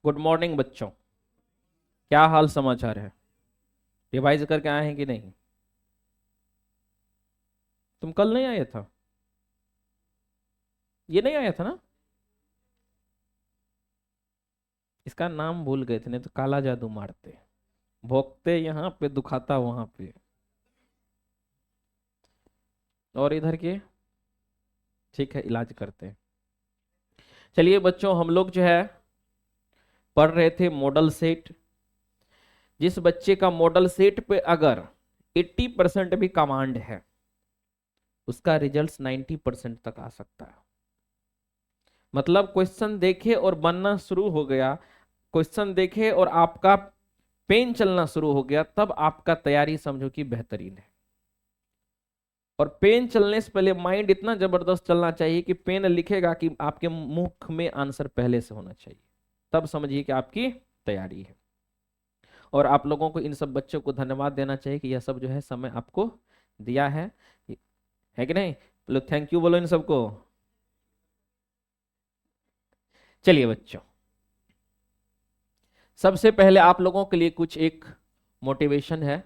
Good morning बच्चों। क्या हाल समाचार है? रिवाइज करके आए हैं कि नहीं? तुम कल नहीं आया था? ये नहीं आया था ना? इसका नाम भूल गए थे, नहीं तो काला जादू मारते। भोंकते यहाँ पे, दुखाता वहां पे। और इधर के? ठीक है, इलाज करते हैं। चलिए बच्चों, हम लोग जो है पढ़ रहे थे मॉडल सेट। जिस बच्चे का मॉडल सेट पे अगर 80% भी कमांड है, उसका रिजल्ट 90% तक आ सकता है। मतलब क्वेश्चन देखे और बनना शुरू हो गया, क्वेश्चन देखे और आपका पेन चलना शुरू हो गया, तब आपका तैयारी समझो कि बेहतरीन है। और पेन चलने से पहले माइंड इतना जबरदस्त चलना चाहिए कि पेन लिखेगा कि आपके मुख में आंसर पहले से होना चाहिए, तब समझिए कि आपकी तैयारी है। और आप लोगों को, इन सब बच्चों को धन्यवाद देना चाहिए कि यह सब जो है समय आपको दिया है कि नहीं? बोलो थैंक यू, बोलो इन सबको। चलिए बच्चों, सबसे पहले आप लोगों के लिए कुछ एक मोटिवेशन है।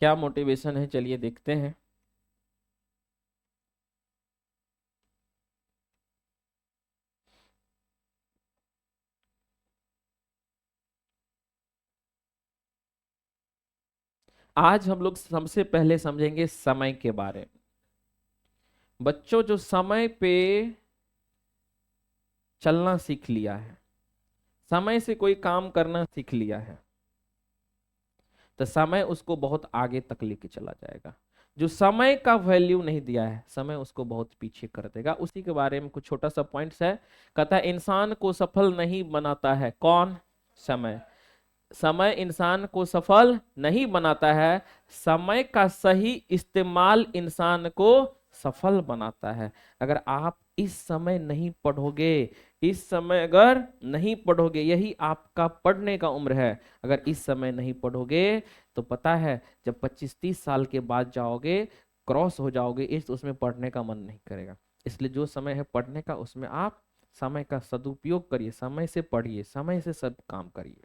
क्या मोटिवेशन है, चलिए देखते हैं। आज हम लोग सबसे पहले समझेंगे समय के बारे में। बच्चों जो समय पे चलना सीख लिया है, समय से कोई काम करना सीख लिया है, तो समय उसको बहुत आगे तक लेके चला जाएगा। जो समय का वैल्यू नहीं दिया है, समय उसको बहुत पीछे कर देगा। उसी के बारे में कुछ छोटा सा पॉइंट्स है। कहता है इंसान को सफल नहीं बनाता है कौन? समय। समय इंसान को सफल नहीं बनाता है, समय का सही इस्तेमाल इंसान को सफल बनाता है। अगर आप इस समय नहीं पढ़ोगे, इस समय अगर नहीं पढ़ोगे, यही आपका पढ़ने का उम्र है। अगर इस समय नहीं पढ़ोगे तो पता है जब 25-30 साल के बाद जाओगे, क्रॉस हो जाओगे, इस उसमें पढ़ने का मन नहीं करेगा। इसलिए जो समय है पढ़ने का, उसमें आप समय का सदुपयोग करिए, समय से पढ़िए, समय से सब काम करिए।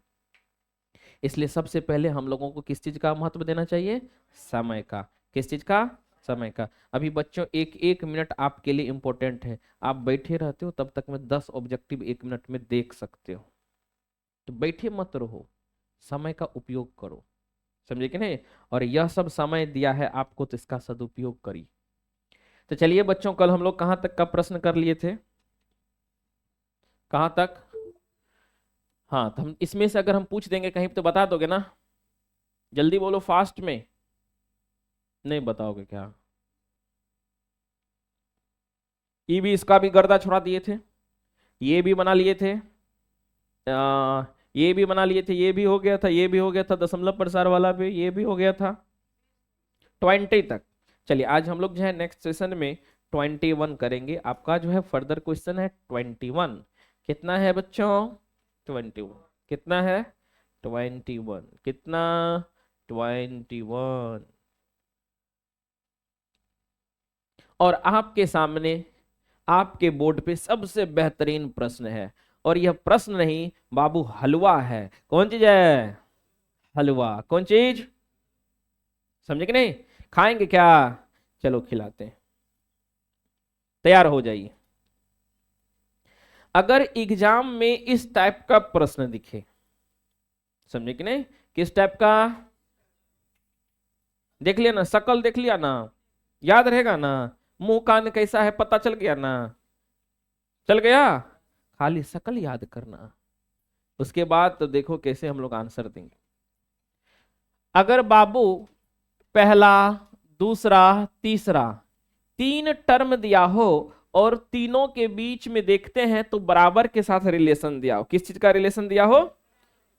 इसलिए सबसे पहले हम लोगों को किस चीज का महत्व देना चाहिए? समय का। किस चीज का? समय का। अभी बच्चों एक एक मिनट आपके लिए इंपॉर्टेंट है। आप बैठे रहते हो तब तक में 10 ऑब्जेक्टिव 1 मिनट में देख सकते हो, तो बैठे मत रहो, समय का उपयोग करो। समझे कि नहीं? और यह सब समय दिया है आपको, तो इसका सदुपयोग करिए। तो चलिए बच्चों, कल हम लोग कहां तक का प्रश्न कर लिए थे? कहां तक? हाँ, तो हम इसमें से अगर हम पूछ देंगे कहीं पे तो बता दोगे ना? जल्दी बोलो, फास्ट में। नहीं बताओगे क्या? ये भी, इसका भी गर्दा छुड़ा दिए थे। ये भी बना लिए थे। ये भी बना लिए थे, ये भी हो गया था, ये भी हो गया था, दशमलव प्रसार वाला भी ये भी हो गया था। 20 तक। चलिए आज हम लोग जो है नेक्स्ट सेशन में 21 करेंगे। आपका जो है फर्दर क्वेश्चन है 21। कितना है बच्चों? 21। कितना है? 21। कितना? 21। और आपके सामने, आपके बोर्ड पे सबसे बेहतरीन प्रश्न है। और यह प्रश्न नहीं बाबू, हलवा है। कौन चीज है? हलवा। कौन चीज? समझे कि नहीं? खाएंगे क्या? चलो खिलाते हैं। तैयार हो जाइए। अगर एग्जाम में इस टाइप का प्रश्न दिखे, समझे कि नहीं? किस टाइप का? देख लिया ना, शकल देख लिया ना, याद रहेगा ना? मुंह कान कैसा है पता चल गया ना? चल गया। खाली शकल याद करना, उसके बाद तो देखो कैसे हम लोग आंसर देंगे। अगर बाबू पहला, दूसरा, तीसरा, 3 टर्म दिया हो और तीनों के बीच में देखते हैं तो बराबर के साथ रिलेशन दिया हो, किस चीज का रिलेशन दिया हो?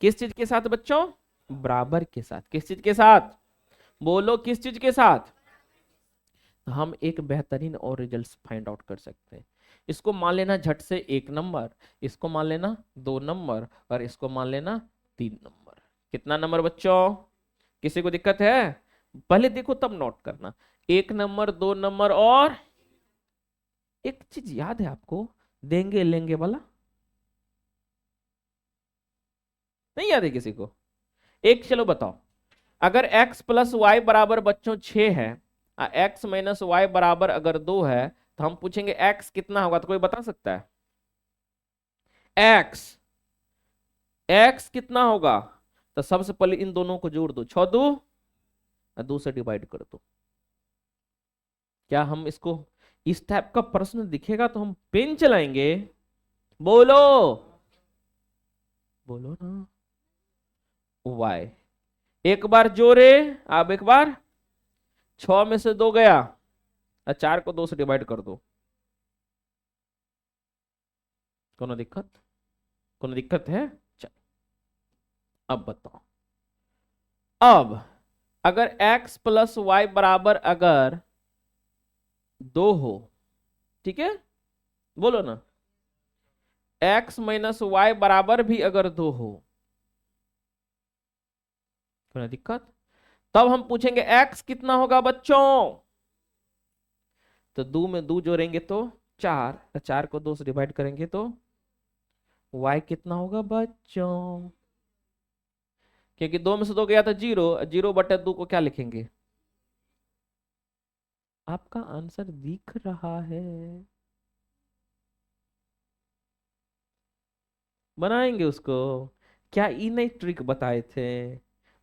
किस चीज के साथ बच्चों? बराबर के साथ। किस चीज के साथ? बोलो किस चीज के साथ? तो हम एक बेहतरीन और रिजल्ट फाइंड आउट कर सकते हैं। इसको मान लेना झट से 1 नंबर, इसको मान लेना 2 नंबर, और इसको मान लेना 3 नंबर। कितना नंबर बच्चों? किसी को दिक्कत है? पहले देखो तब नोट करना। 1 नंबर, 2 नंबर, और एक चीज याद है आपको? देंगे लेंगे वाला। नहीं याद है किसी को? एक चलो बताओ, अगर x प्लस वाई बराबर बच्चों 6 है, x माइनस वाई बराबर अगर 2 है, तो हम पूछेंगे x कितना होगा, तो कोई बता सकता है? x x कितना होगा? तो सबसे पहले इन दोनों को जोड़ दो, 6 दो 2 से डिवाइड कर दो। क्या हम इसको इस टाइप का प्रश्न दिखेगा तो हम पेन चलाएंगे? बोलो बोलो ना। y एक बार जोड़े, अब एक बार 6 में से 2 गया, 4 को 2 से डिवाइड कर दो। कोनो दिक्कत? कोनो दिक्कत है? चल अब बताओ, अब अगर x प्लस वाई बराबर अगर 2 हो, ठीक है, बोलो ना, x माइनस वाई बराबर भी अगर 2 हो, कोई दिक्कत? तब हम पूछेंगे x कितना होगा बच्चों? तो 2 में 2 जोड़ेंगे तो 4, 4 को 2 से डिवाइड करेंगे तो y कितना होगा बच्चों? क्योंकि 2 में से 2 गया तो 0, 0 बटे 2 को क्या लिखेंगे? आपका आंसर दिख रहा है, बनाएंगे उसको। क्या ये नहीं ट्रिक बताए थे?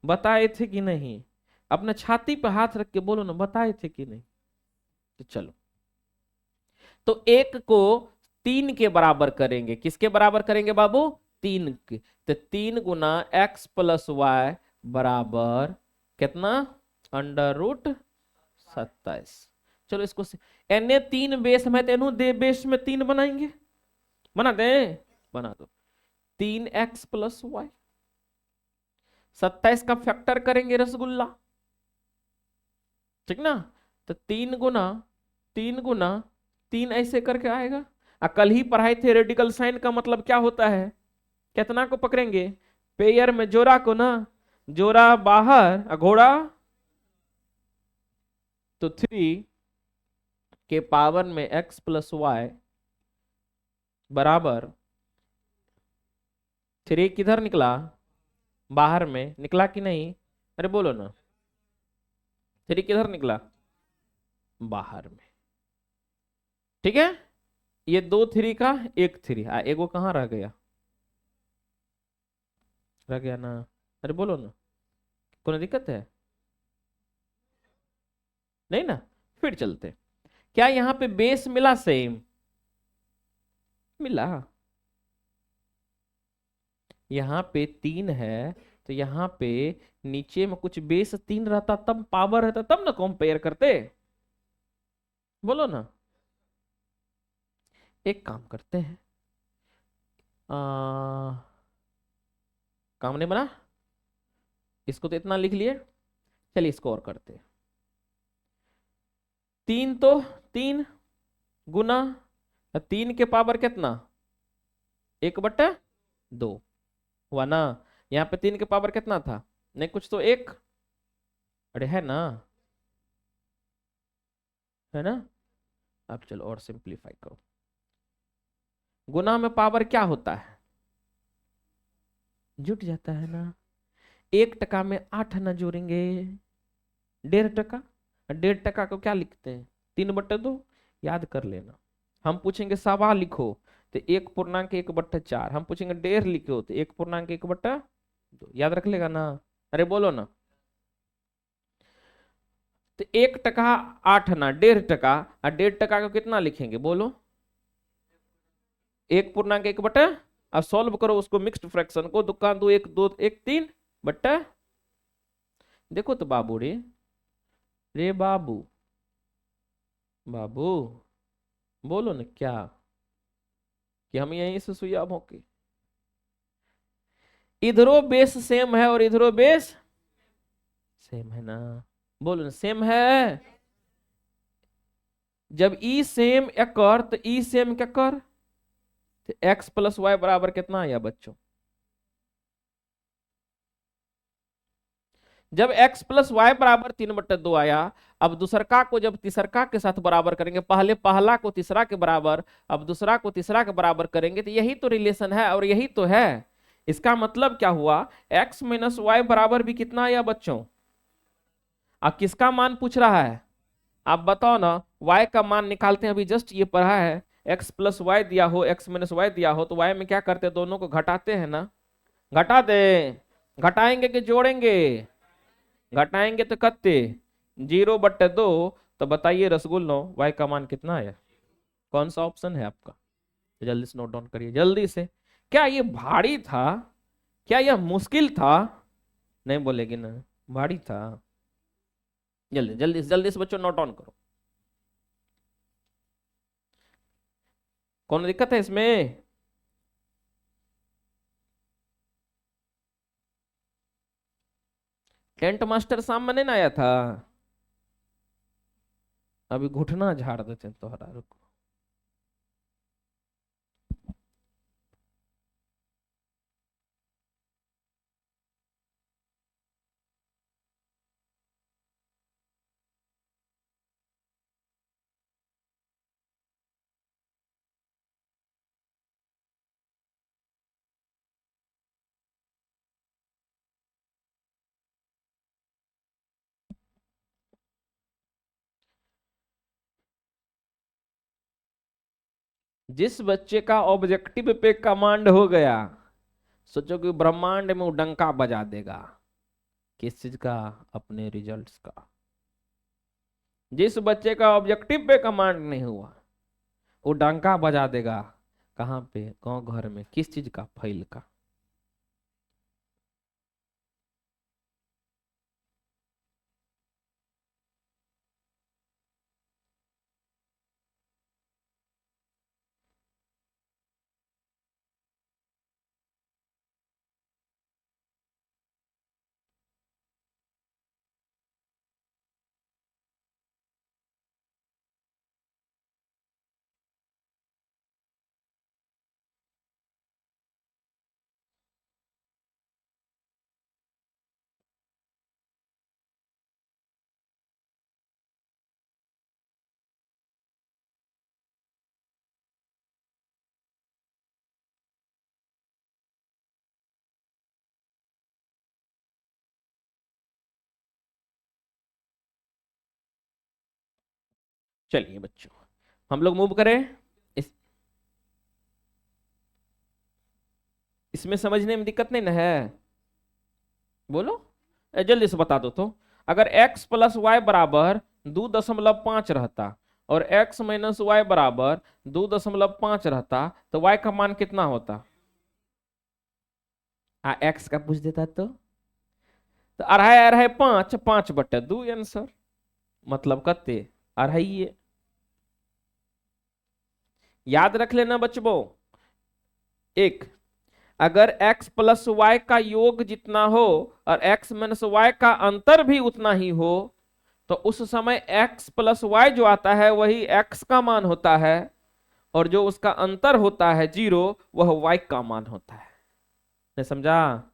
बताए थे कि नहीं? अपने छाती पे हाथ रख के बोलो ना, बताए थे कि नहीं? तो चलो, तो एक को 3 के बराबर करेंगे, किसके बराबर करेंगे बाबू? 3 के। तो 3 गुना x प्लस वाई बराबर कितना? Under root 27। चलो इसको एने 3 बेस में, तेनू दे बेस में 3 बनाएंगे, बना दे, बना दो। 3x प्लस वाई, 27 का फैक्टर करेंगे रसगुल्ला, ठीक ना? तो 3 ऐसे करके आएगा। कल ही पढ़ाई थे रेडिकल साइन का मतलब क्या होता है, कितना को पकड़ेंगे? पेयर में जोड़ा को ना, जोड़ा बाहर घोड़ा, तो 3 के पावर में x प्लस वाई बराबर 3 किधर निकला? बाहर में निकला कि नहीं? अरे बोलो ना, 3 किधर निकला? बाहर में, ठीक है। ये 2 3 का 1 3, एगो कहाँ रह गया? रह गया ना? अरे बोलो ना, कोई दिक्कत है? नहीं ना? फिर चलते, क्या यहाँ पे बेस मिला? सेम मिला। यहाँ पे 3 है, तो यहाँ पे नीचे में कुछ बेस 3 रहता तब पावर रहता, तब ना कंपेयर करते। बोलो ना, एक काम करते हैं, काम नहीं बना, इसको तो इतना लिख लिए, चलिए इसको और करते हैं। 3 तो 3 गुना 3 के पावर कितना? 1/2 हुआ ना? यहाँ पे 3 के पावर कितना था? नहीं कुछ तो 1, अरे है ना, है ना? अब चलो और सिंप्लीफाई करो, गुना में पावर क्या होता है? जुट जाता है ना। 1 टका में 8 ना जोड़ेंगे, 1.5 टका, 1.5 टका को क्या लिखते हैं? 3/2, याद कर लेना। हम पूछेंगे सवा लिखो, तो 1.1/4, हम पूछेंगे 1.5 लिखो तो 1.1/2, याद रख लेगा ना? अरे बोलो ना, तो 1 टका 8 ना, 1.5 टका, और 1.5 टका को कितना लिखेंगे बोलो? 1.1/, अब सॉल्व करो उसको, मिक्स्ड फ्रैक्शन को, दुकान 2 1 2 1 3 बट्टा, देखो तो बाबू रे, रे बाबू, बाबू बोलो ना, क्या कि हम यहीं से सुइया भोंके? इधरो बेस सेम है और इधरो बेस सेम है ना? बोलो ना, सेम है। जब ई सेम एकर तो ई सेम क्या कर, तो एक्स प्लस वाई बराबर कितना आया बच्चों? जब x प्लस वाई बराबर 3/2 आया, अब दूसरका को जब तीसरका के साथ बराबर करेंगे, पहले पहला को तीसरा के बराबर, अब दूसरा को तीसरा के बराबर करेंगे, तो यही तो रिलेशन है और यही तो है। इसका मतलब क्या हुआ, x माइनस वाई बराबर भी कितना आया बच्चों। अब किसका मान पूछ रहा है, आप बताओ ना। y का मान निकालते हैं, अभी जस्ट ये पढ़ा है। x प्लस वाई दिया हो, x माइनस वाई दिया हो, तो y में क्या करते हैं, दोनों को घटाते हैं ना। घटा दे, घटाएंगे कि जोड़ेंगे, घटाएंगे तो कत्ते 0/2। तो बताइए रसगुल्लो, y का मान कितना है, कौन सा ऑप्शन है आपका। तो जल्दी से नोट डाउन करिए जल्दी से। क्या ये भारी था, क्या यह मुश्किल था, नहीं बोलेगी ना, भारी था। जल्दी जल्दी जल्दी से बच्चों नोट डाउन करो, कौन दिक्कत है इसमें। टेंट मास्टर सामने नहीं आया था, अभी घुटना झाड़ देते हैं तोहरा, रुको। जिस बच्चे का ऑब्जेक्टिव पे कमांड हो गया, सोचो कि ब्रह्मांड में वो डंका बजा देगा। किस चीज का, अपने रिजल्ट्स का। जिस बच्चे का ऑब्जेक्टिव पे कमांड नहीं हुआ, वो डंका बजा देगा। कहाँ पे, गांव घर में, किस चीज का, फाइल का। चलिए बच्चों, हम लोग मूव करें। इस इसमें समझने में दिक्कत नहीं ना है, बोलो। जल्दी से बता दो तो। अगर x प्लस वाई बराबर 2.5 रहता और x माइनस वाई बराबर 2.5 रहता, तो y का मान कितना होता। x का पूछ देता तो अढ़ाई अढ़ाई 5, 5/2 आंसर, मतलब कत्ते, अढ़ाई। याद रख लेना बच्चों, एक, अगर x प्लस वाई का योग जितना हो और x माइनस वाई का अंतर भी उतना ही हो, तो उस समय x प्लस वाई जो आता है वही x का मान होता है, और जो उसका अंतर होता है 0, वह y का मान होता है। ने समझा।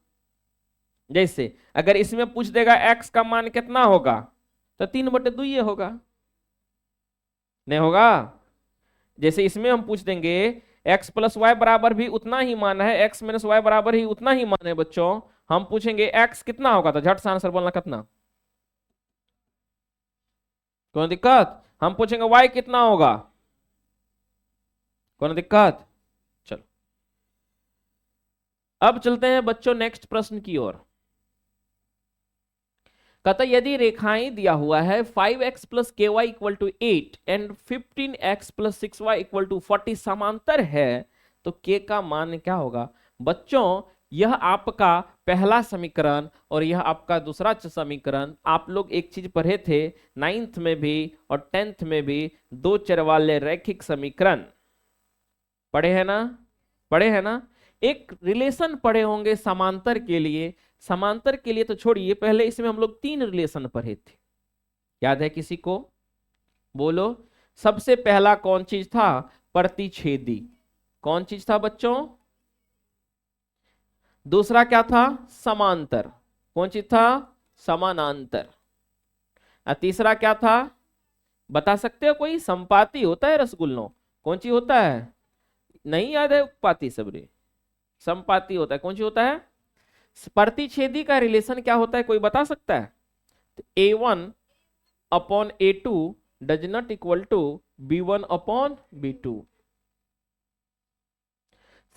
जैसे अगर इसमें पूछ देगा x का मान कितना होगा, तो 3/2 ये होगा, नहीं होगा। जैसे इसमें हम पूछ देंगे x प्लस वाई बराबर भी उतना ही मान है, x माइनस वाई बराबर ही उतना ही मान है बच्चों, हम पूछेंगे x कितना होगा, तो झट से आंसर बोलना कितना। कौन दिक्कत, हम पूछेंगे y कितना होगा, कौन दिक्कत। चलो अब चलते हैं बच्चों नेक्स्ट प्रश्न की ओर। कहता यदि रेखाएं दिया हुआ है 5x plus K Y equal to 8 and 15x plus 6y equal to 40 समांतर है, तो के का मान क्या होगा। बच्चों यह आपका पहला समीकरण और यह आपका दूसरा समीकरण, आप लोग एक चीज पढ़े थे 9th में भी और 10th में भी, दो चर वाले रैखिक समीकरण पढ़े हैं ना, पढ़े हैं ना। एक रिलेशन पढ़े होंगे समांतर के लिए। समांतर के लिए तो छोड़िए, पहले इसमें हम लोग 3 रिलेशन पढ़े थे, याद है किसी को, बोलो। सबसे पहला कौन चीज था, प्रतिच्छेदी। कौन चीज था बच्चों, दूसरा क्या था, समांतर। कौन चीज था, समानांतर। और तीसरा क्या था, बता सकते हो कोई, संपाती होता है रसगुल्लों, कौन चीज होता है, नहीं याद है उत्पाती सबरे। संपाती होता है। कौन सी होता है? प्रतिच्छेदी का रिलेशन क्या होता है, कोई बता सकता है? A1/A2 does not equal to B1/B2।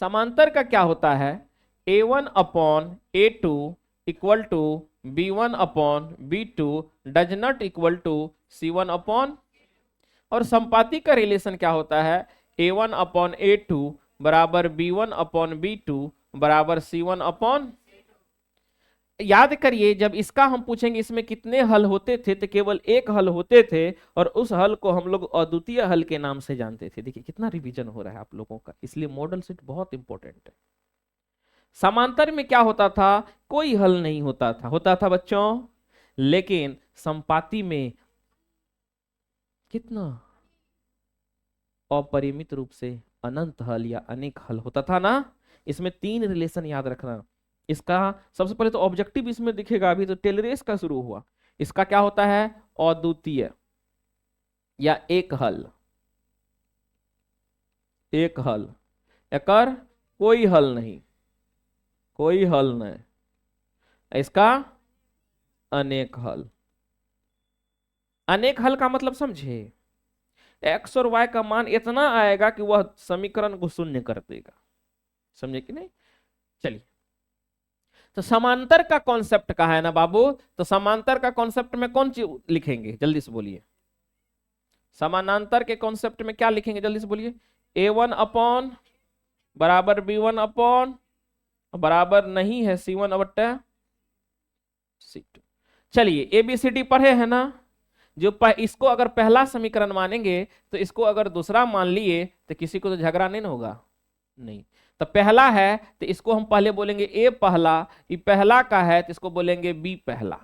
समांतर का क्या होता है? A1/A2 equal to B1/B2 does not equal to C1। और संपाती का रिलेशन क्या होता है? A1/A2 बराबर B1/B2 बराबर C1। याद करिए, जब इसका हम पूछेंगे इसमें कितने हल होते थे, तो केवल एक हल होते थे, और उस हल को हम लोग अद्वितीय हल के नाम से जानते थे। देखिए कितना रिवीजन हो रहा है आप लोगों का, इसलिए मॉडल सेट बहुत इंपॉर्टेंट है। समांतर में क्या होता था? कोई हल नहीं होता था बच्चों। लेकिन संपाती में कितना अपरिमित रूप से अनंत हल या अनेक हल होता था ना। इसमें तीन रिलेशन याद रखना। इसका सबसे पहले तो ऑब्जेक्टिव इसमें दिखेगा, अभी तो टेलरेस का शुरू हुआ। इसका क्या होता है? अद्वितीय या एक हल, एक हल। एकर कोई हल नहीं, कोई हल नहीं। इसका अनेक हल। अनेक हल का मतलब समझे? एक्स और वाई का मान इतना आएगा कि वह समीकरण को शून्य कर देगा। समझे कि नहीं? चलिए, तो समांतर का कॉन्सेप्ट कहा है ना बाबू, तो समांतर का कॉन्सेप्ट में कौन चीज लिखेंगे, जल्दी से बोलिए। समानांतर के कॉन्सेप्ट में क्या लिखेंगे, जल्दी से बोलिए। A1 बराबर B1 बराबर नहीं है C1/C2। चलिए ABCD पढ़े हैं ना। इसको अगर पहला समीकरण मानेंगे, तो इसको अगर दूसरा मान लिए तो किसी को तो झगड़ा नहीं ना होगा। नहीं, तो पहला है तो इसको हम पहले बोलेंगे A पहला, ये पहला का है तो इसको बोलेंगे B पहला,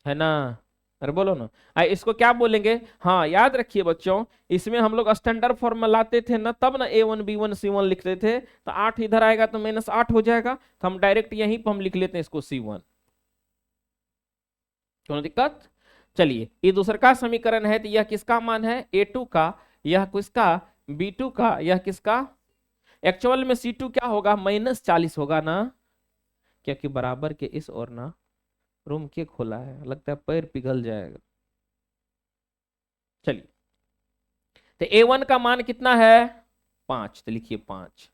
है ना? अरे बोलो ना। इसको क्या बोलेंगे? हाँ याद रखिए बच्चों, इसमें हम लोग स्टैंडर्ड फॉर्म में लाते थे ना, तब ना A1 B1 C1 लिखते थे। तो 8 इधर आएगा तो -8 हो जाएगा, तो हम डायरेक्ट यहीं पर हम लिख लेते हैं इसको C1। क्यों दिक्कत? चलिए, ये दूसरा का समीकरण है, तो यह किसका मान है? A2 का। यह किसका? B2 का। यह किसका? एक्चुअल में C2 क्या होगा? -40 होगा ना, क्योंकि बराबर के इस और ना रूम के खोला है, लगता है पैर पिघल जाएगा। चलिए, तो A1 का मान कितना है? 5, तो लिखिए 5।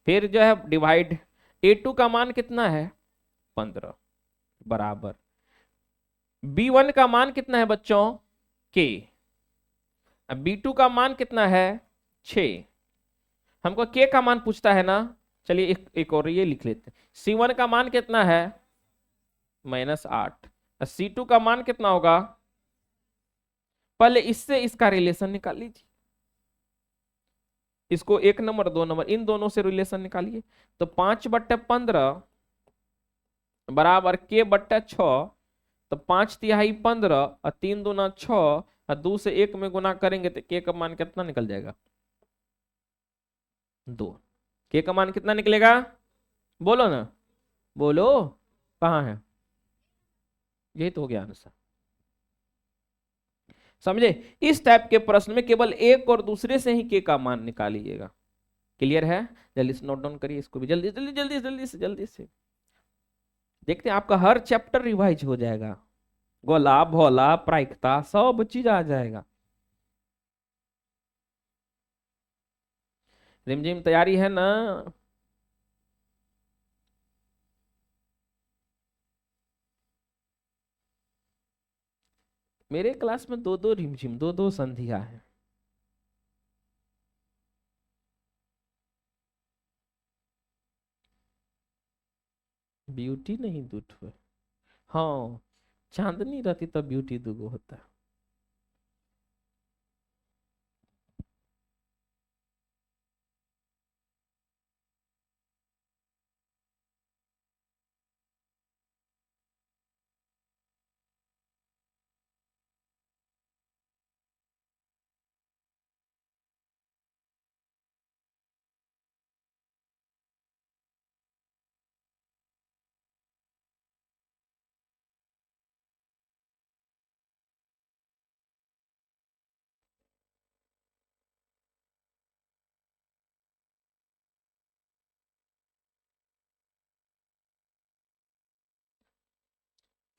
फिर जो है डिवाइड, A2 का मान कितना है? 15 बराबर B1 का मान कितना है बच्चों? K। अब B2 का मान कितना है? 6। हमको K का मान पूछता है ना। चलिए एक और ये लिख लेते हैं। C1 का मान कितना है? -8। C2 का मान कितना होगा? पहले इससे इसका रिलेशन निकाल लीजिए। इसको 1 नंबर 2 नंबर इन दोनों से रिलेशन निकालिए। तो 5/15 बराबर K/6। तो 5/3 15 और 3 दूना 6 और 2 से 1 में गुना करेंगे तो K का मान कितना निकल जाएगा? 2। K का मान कितना निकलेगा? बोलो ना, बोलो। कहाँ है? यही तो हो गया आंसर। समझे? इस टाइप के प्रश्न में केवल एक और दूसरे से ही K का मान निकालिएगा। क्लियर है? जल्दी से नोट डाउन करिए इसको भी, जल्दी जल्दी जल्दी जल्दी से जल्दी से। देखते हैं आपका हर चैप्टर रिवाइज हो जाएगा। गोला भोला प्रायिकता सब चीज आ जाएगा। रिमझिम तैयारी है ना? मेरे क्लास में दो दो रिमझिम, दो दो संधिया है। ब्यूटी नहीं दूठ हुए। हाँ, चांदनी रहती तब ब्यूटी दुगो होता।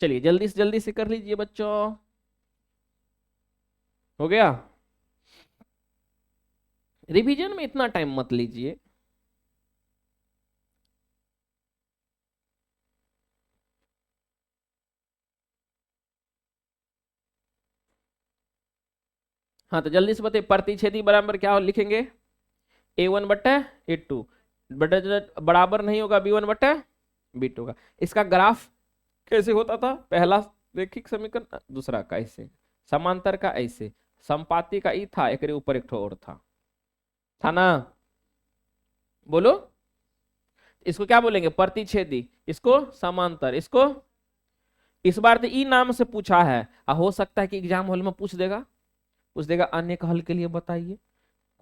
चलिए जल्दी से कर लीजिए बच्चों। हो गया। रिवीजन में इतना टाइम मत लीजिए। हाँ तो जल्दी से बताइए, प्रतिच्छेदी बराबर क्या लिखेंगे? A1 बट्टा A2 बराबर नहीं होगा B1 बट्टा B2 का। इसका ग्राफ कैसे होता था? पहला रैखिक समीकरण, दूसरा का ऐसे, समांतर का ऐसे, संपाती का ई था, एक ऊपर एक और था ना? बोलो। इसको क्या बोलेंगे? प्रतिच्छेदी, इसको समांतर, इसको। इस बार तो ई नाम से पूछा है, हो सकता है कि एग्जाम हॉल में पूछ देगा अन्य हल के लिए बताइए,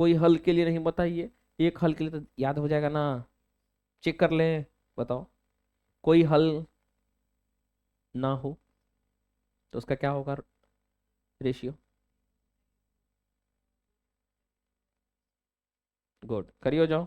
कोई हल के लिए नहीं बताइए, एक हल के लिए तो याद हो जाएगा ना। चेक कर ले, बताओ। कोई हल ना हो तो उसका क्या होगा रेशियो? गुड, करियो जाओ।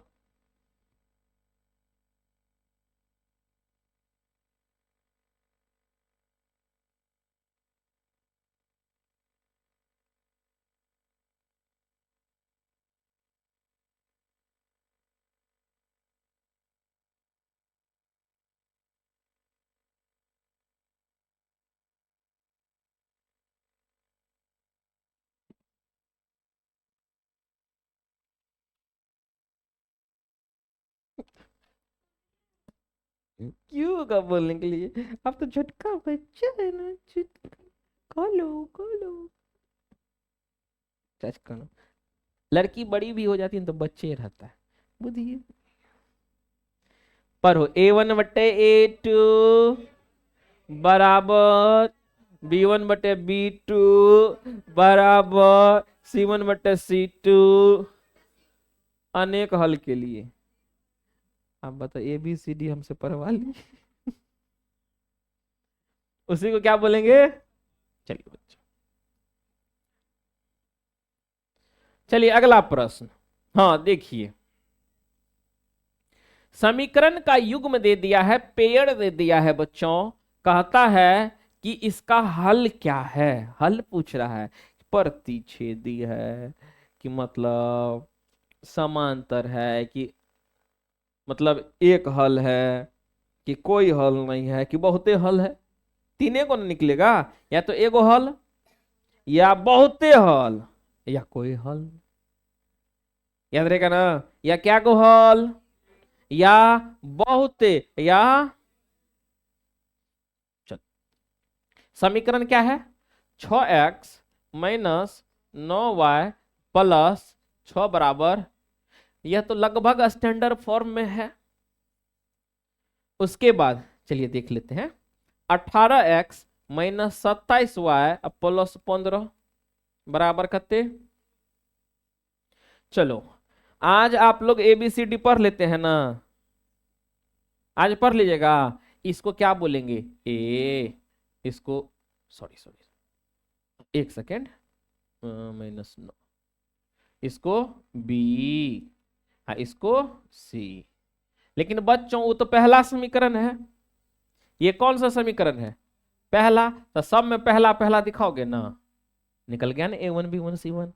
क्यों का बोलने के लिए? अब तो झटका बच्चा है ना, खोलो खोलो। सच करो, लड़की बड़ी भी हो जाती है तो बच्चे रहता है, बुद्धि। पर हो A1 बट्टे A2 बराबर B1 बटे B2 बराबर C1 बटे C2 अनेक हल के लिए। आप बताओ ABCD हमसे पढ़वा ली। उसी को क्या बोलेंगे? चलिए बच्चों, चलिए अगला प्रश्न। हाँ देखिए, समीकरण का युग्म दे दिया है, पेड़ दे दिया है बच्चों। कहता है कि इसका हल क्या है? हल पूछ रहा है, प्रतिच्छेदी है कि मतलब समांतर है कि मतलब एक हल है कि कोई हल नहीं है कि बहुते हल है? तीने को न निकलेगा, या तो एगो हल या बहुते हल या कोई हल। याद रहेगा ना? या क्या को हल या बहुते या। चल, समीकरण क्या है? 6x माइनस 9y प्लस 6 बराबर, यह तो लगभग स्टैंडर्ड फॉर्म में है। उसके बाद चलिए देख लेते हैं, 18x माइनस 27y प्लस 15 बराबर कते? चलो आज आप लोग ABCD पढ़ लेते हैं ना, आज पढ़ लीजिएगा। इसको क्या बोलेंगे? ए, इसको, सॉरी सॉरी, एक सेकेंड, -9, इसको बी, इसको सी। लेकिन बच्चों वो तो पहला समीकरण है, ये कौन सा समीकरण है? पहला। तो सब में पहला पहला दिखाओगे ना, निकल गया ना A1 B1 C1।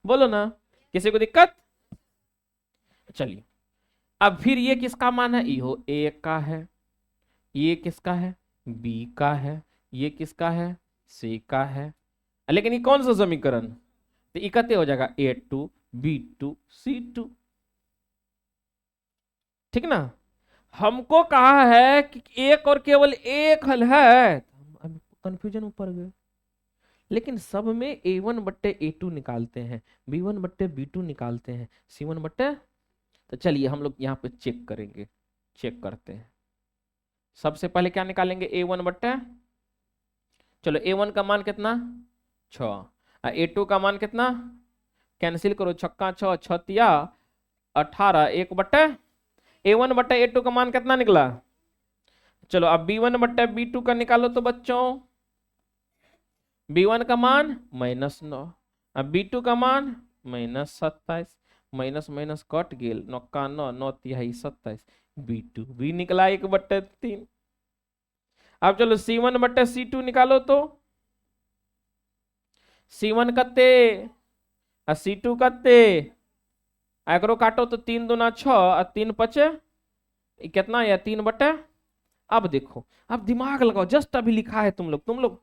बोलो ना, किसी को दिक्कत? चलिए, अब फिर ये किसका मान है? यो ए का है, ये किसका है? बी का है, ये किसका है? सी का है। लेकिन ये कौन सा समीकरण? तो इकट्ठे हो जाएगा A2 B2 C2। ठीक ना? हमको कहा है कि एक और केवल एक हल है, हम कंफ्यूजन में पड़ गए। लेकिन सब में A1 बट्टे A2 निकालते हैं, B1 बट्टे B2 निकालते हैं, C1 बट्टे। तो चलिए हम लोग यहाँ पे चेक करेंगे, चेक करते हैं। सबसे पहले क्या निकालेंगे? A1 बट्टे, चलो A1 का मान कितना? 6। A2 का मान कितना? कैंसिल करो, छक्का 6 छतिया 18, 1 बट्टे A1 बट्टे A2 का मान कितना निकला? चलो अब B1 बट्टे B2 का निकालो तो बच्चों, B1 का मान -9, अब B2 का मान -27, माइनस माइनस कट गेल, 9 9 9 27, B2 भी निकला 1/3। अब चलो C1 बटे C2 निकालो तो C1 कत्ते और C2 कत्ते, एकरो काटो तो 3 दूना 6 और 3 पचे कितना या 3 बटे। अब देखो, अब दिमाग लगाओ, जस्ट अभी लिखा है तुम लोग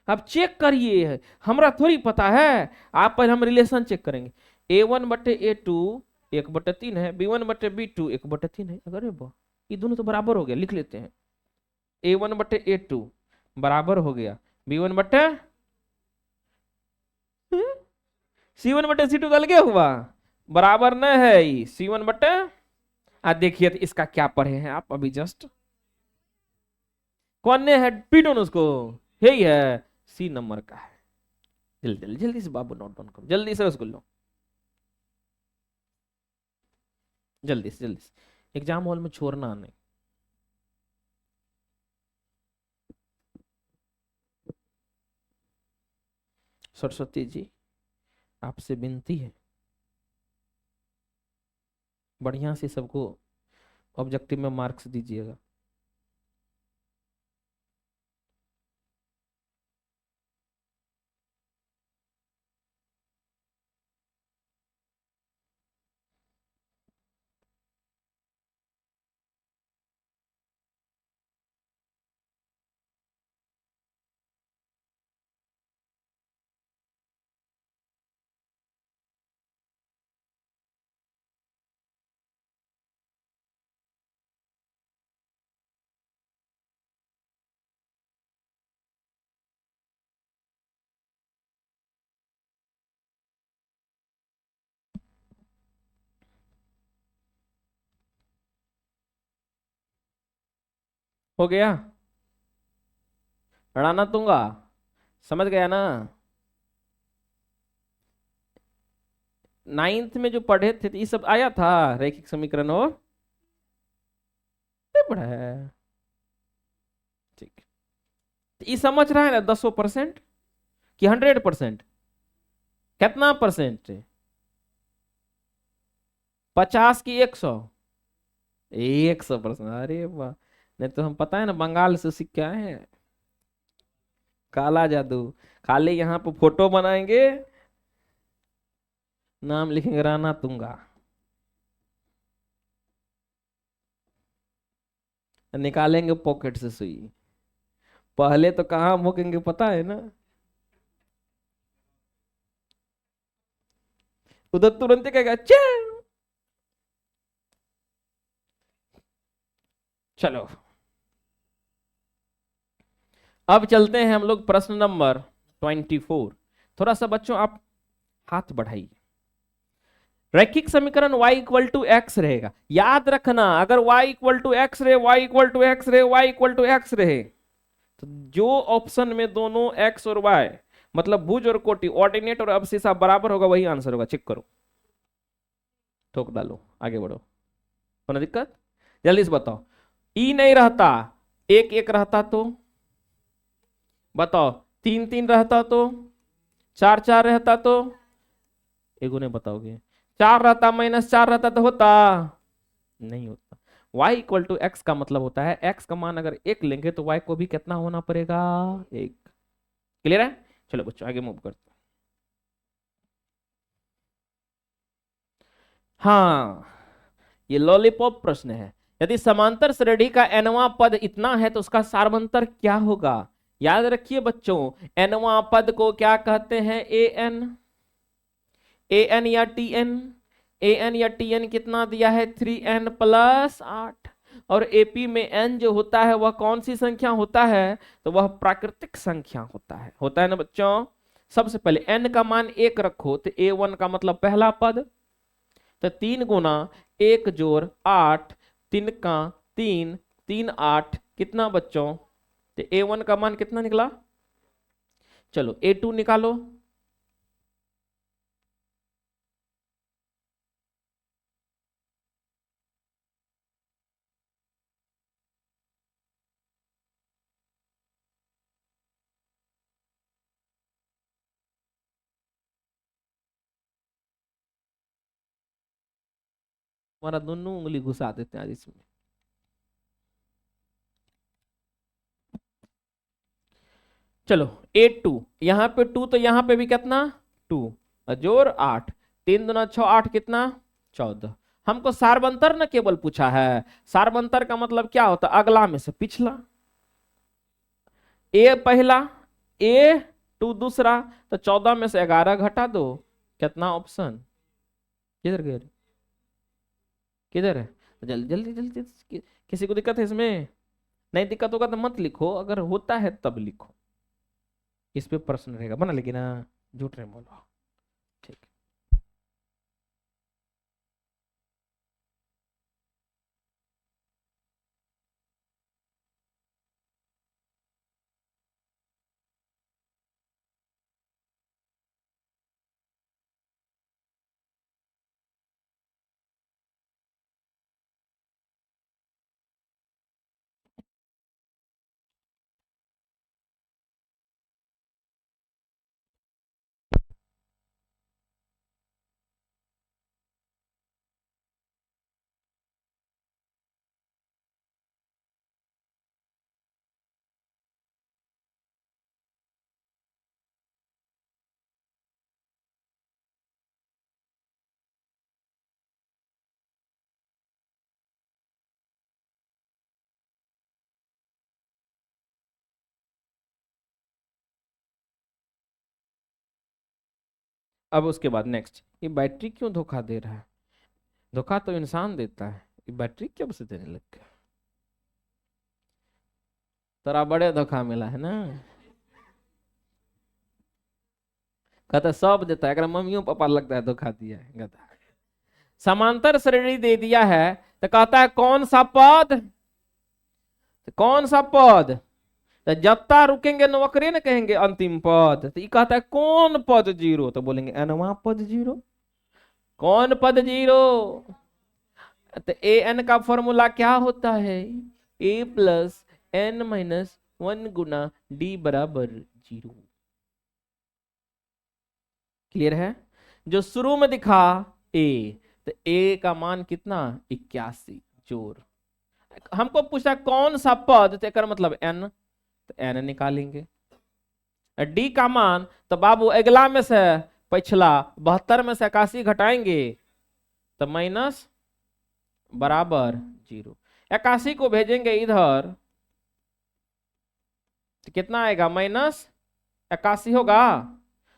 अब चेक करिए, हमरा थोड़ी पता है। आप पहले हम रिलेशन चेक करेंगे। A1/A2 1/3 है, B1/B2 1/3 है। अरे वाह, ये दोनों तो बराबर हो गया, लिख लेते हैं। A1/A2 बराबर हो गया C1/C2 का अलगे हुआ, बराबर न है ये C1/। देखिए तो इसका क्या पढ़े हैं आप अभी जस्ट, कौन ने है पीटो उसको, यही है C नंबर का है। जल्दी जल्दी जल्दी से बाबू नोट डाउन करो, जल्दी से उसको लो, जल्दी से जल्दी से, एग्जाम हॉल में छोड़ना नहीं। सरस्वती जी आपसे विनती है, बढ़िया से सबको ऑब्जेक्टिव में मार्क्स दीजिएगा। हो गया, राणा तुंगा समझ गया ना। 9th में जो पढ़े थे तो ये सब आया था, रैखिक समीकरण और नहीं पढ़ा है, ठीक। तो ये समझ रहा है ना 100% कि 100%, कितना परसेंट, 50 की 100, 100%। अरे वाह, नहीं तो हम पता है ना बंगाल से सीख के आए हैं, काला जादू। खाली यहाँ पे फोटो बनाएंगे, नाम लिखेंगे राणा तुंगा, निकालेंगे पॉकेट से सुई। पहले तो कहाँ मुकेंगे पता है ना, उधर तुरंत ही कहेगा चे। चलो अब चलते हैं हम लोग प्रश्न नंबर 24। थोड़ा सा बच्चों आप हाथ बढ़ाइए। रैखिक समीकरण y इक्वल टू एक्स रहेगा, याद रखना अगर y इक्वल टू एक्स रहे, y इक्वल टू एक्स रहे, y इक्वल टू एक्स रहे, तो जो ऑप्शन में दोनों x और y मतलब भुज और कोटि ऑर्डिनेट और अवशिषा बराबर होगा वही आंसर होगा। चेक करो, ठोक डालो, आगे बढ़ो, कोई दिक्कत, जल्दी से बताओ। ई नहीं रहता, एक एक रहता तो बताओ, तीन तीन रहता तो, चार चार रहता तो, एगो नहीं बताओगे, चार रहता -4 रहता तो होता नहीं होता। y इक्वल टू एक्स का मतलब होता है x का मान अगर एक लेंगे तो y को भी कितना होना पड़ेगा, एक। क्लियर है, चलो बच्चों आगे मूव करते हैं। हाँ, ये लॉलीपॉप प्रश्न है। यदि समांतर श्रेणी का nवां पद इतना है तो उसका सार्वंतर क्या होगा। याद रखिए बच्चों, nवां पद को क्या कहते हैं, an या tn, an या tn कितना दिया है 3n + 8, और एपी में n जो होता है वह कौन सी संख्या होता है, तो वह प्राकृतिक संख्या होता है ना बच्चों। सबसे पहले n का मान 1 रखो तो a1 का मतलब पहला पद, तो 3 गुना 1 जोड़ 8, 3 का 3, 3 8 कितना बच्चों, तो a1 का मान कितना निकला। चलो a2 निकालो, हमारा दोनों उंगली घुसा देते हैं आज इसमें। चलो 8 2, यहाँ पे 2 तो यहाँ पे भी कितना 2, जोर 8, 3 दूना 6, 8 कितना 14। हमको सार्वंतर न केवल पूछा है, सार्वंतर का मतलब क्या होता है, अगला में से पिछला। ए पहला, A2 दूसरा, तो 14 में से 11 घटा दो, कितना ऑप्शन किधर गए, किधर है, जल्दी जल्दी जल्दी, किसी को दिक्कत है इसमें, नहीं दिक्कत होगा तो मत लिखो, अगर होता है तब लिखो, इस पे प्रश्न रहेगा बना, लेकिन झूठ नहीं बोलो, ठीक। अब उसके बाद नेक्स्ट, ये बैटरी क्यों धोखा दे रहा है, धोखा तो इंसान देता है, ये बैटरी कब से देने लग गया, तोरा बड़े धोखा मिला है ना, कहता सब देता है, अगर मम्मियों पापा लगता है धोखा दिया है गधा। समांतर श्रेणी दे दिया है, तो कहता है कौन सा पद, तो कौन सा पद, तो जत्ता रुकेंगे नौकरी न कहेंगे अंतिम पद, तो ये कहता है कौन पद जीरो, तो बोलेंगे एनवा पद जीरो, कौन पद जीरो, तो ए एन का फॉर्मूला क्या होता है, A+n-1 गुना डी बराबर 0। क्लियर है, जो शुरू में दिखा ए, तो ए का मान कितना 81, जोर, हमको पूछा कौन सा पद, तो एक मतलब n, तो n निकालेंगे, डी का मान, तो बाबू अगला में से पिछला 72 में से 81 घटाएंगे, तो माइनस बराबर 0, 81 को भेजेंगे इधर, तो कितना आएगा -81 होगा,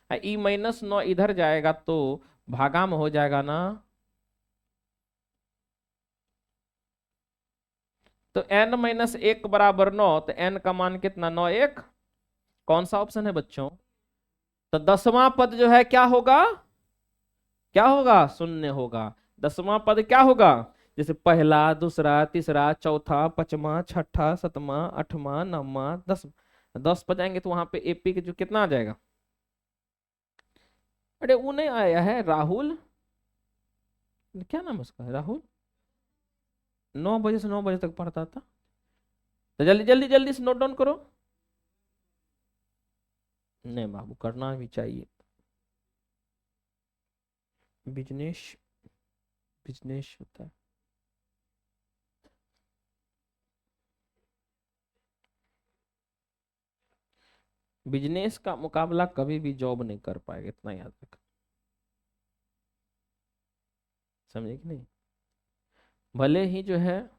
ई -9 इधर जाएगा तो भागा में हो जाएगा ना, तो n-1 बराबर 9, तो n का मान कितना 9 1, कौन सा ऑप्शन है बच्चों, तो 10वां पद जो है क्या होगा, क्या होगा, शून्य होगा, 10वां पद क्या होगा, जैसे पहला दूसरा तीसरा चौथा पांचवा छठा सातवां आठवां नौवां 10 पर जाएंगे तो वहां पे एपी के जो कितना आ जाएगा, अरे वो नहीं आया है राहुल, क्या नाम है उसका, राहुल, 9 बजे से 9 बजे तक पढ़ता था, तो जल्दी जल्दी जल्दी से नोट डाउन करो, नहीं बाबू करना भी चाहिए, बिजनेस, बिजनेस होता है, बिजनेस का मुकाबला कभी भी जॉब नहीं कर पाएगा, इतना याद रख, समझे कि नहीं, भले ही जो है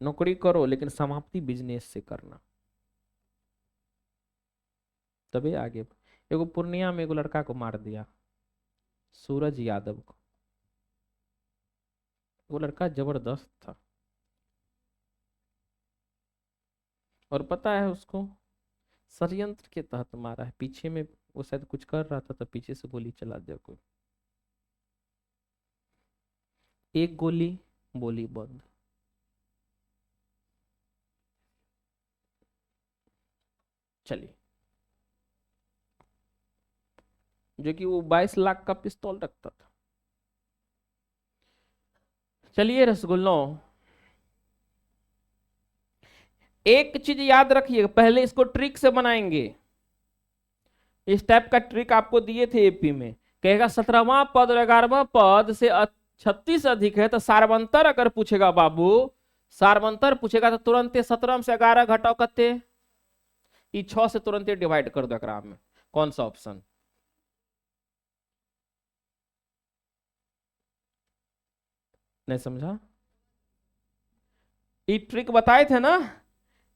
नौकरी करो लेकिन समाप्ति बिजनेस से करना, तभी आगे। एगो पूर्णिया में एगो लड़का को मार दिया, सूरज यादव को, वो लड़का जबरदस्त था, और पता है उसको षड्यंत्र के तहत मारा है, पीछे में वो शायद कुछ कर रहा था तो पीछे से गोली चला दिया कोई, एक गोली बोली बंद, चलिए, जो कि वो 22 लाख का पिस्तौल रखता था। चलिए रसगुल्लों, एक चीज याद रखिएगा, पहले इसको ट्रिक से बनाएंगे, इस टाइप का ट्रिक आपको दिए थे एपी में, कहेगा 17वां पद और 11वां पद से 36 अधिक है, तो सार्वंतर अगर पूछेगा बाबू, सार्वंतर पूछेगा तो तुरंत 17 से 11 घटाओ कते ये 6 से तुरंत ही डिवाइड कर दो एकरा में। कौन सा ऑप्शन? नहीं समझा? ये ट्रिक बताए थे ना,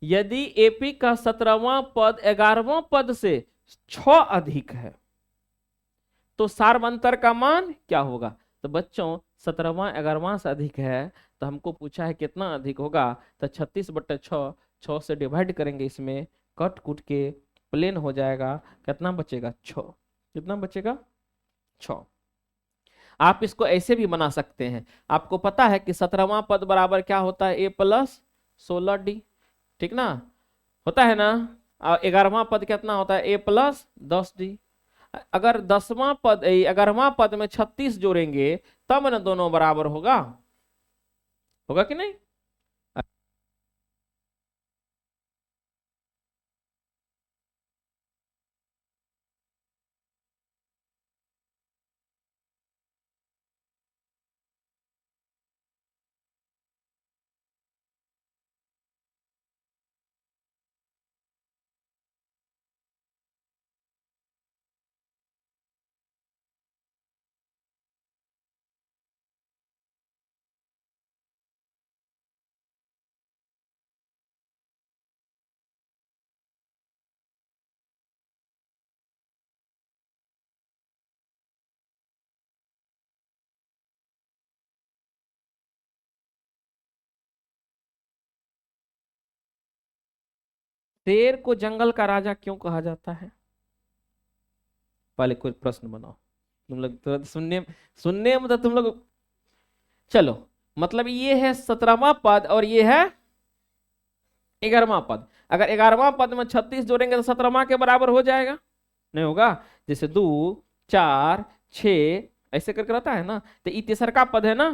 यदि एपी का 17वां पद 11वां पद से 6 अधिक है तो सार्वंतर का मान क्या होगा? तो बच्चों 17वां 11वां से अधिक है, तो हमको पूछा है कितना अधिक होगा, तो 36/6, 6 से डिवाइड करेंगे, इसमें कट कुट के प्लेन हो जाएगा, कितना बचेगा? 6। कितना बचेगा? 6। आप इसको ऐसे भी बना सकते हैं, आपको पता है कि 17वां पद बराबर क्या होता है? a+16d, ठीक ना, होता है ना। और 11वां पद कितना होता है? a+10d। अगर 10वां पद 11वां पद में 36 जोड़ेंगे तब ना दोनों बराबर होगा, होगा कि नहीं? शेर को जंगल का राजा क्यों कहा जाता है? पहले कोई प्रश्न बनाओ। तुम लोग तो सुनने सुनने में तो तुम लोग, चलो, मतलब ये है 17वां पद और ये है 11वां पद। अगर 11वां पद में 36 जोड़ेंगे तो 17वां के बराबर हो जाएगा, नहीं होगा? जैसे 2, 4, 6 ऐसे करके रहता है ना, तो ये तीसर का पद है ना,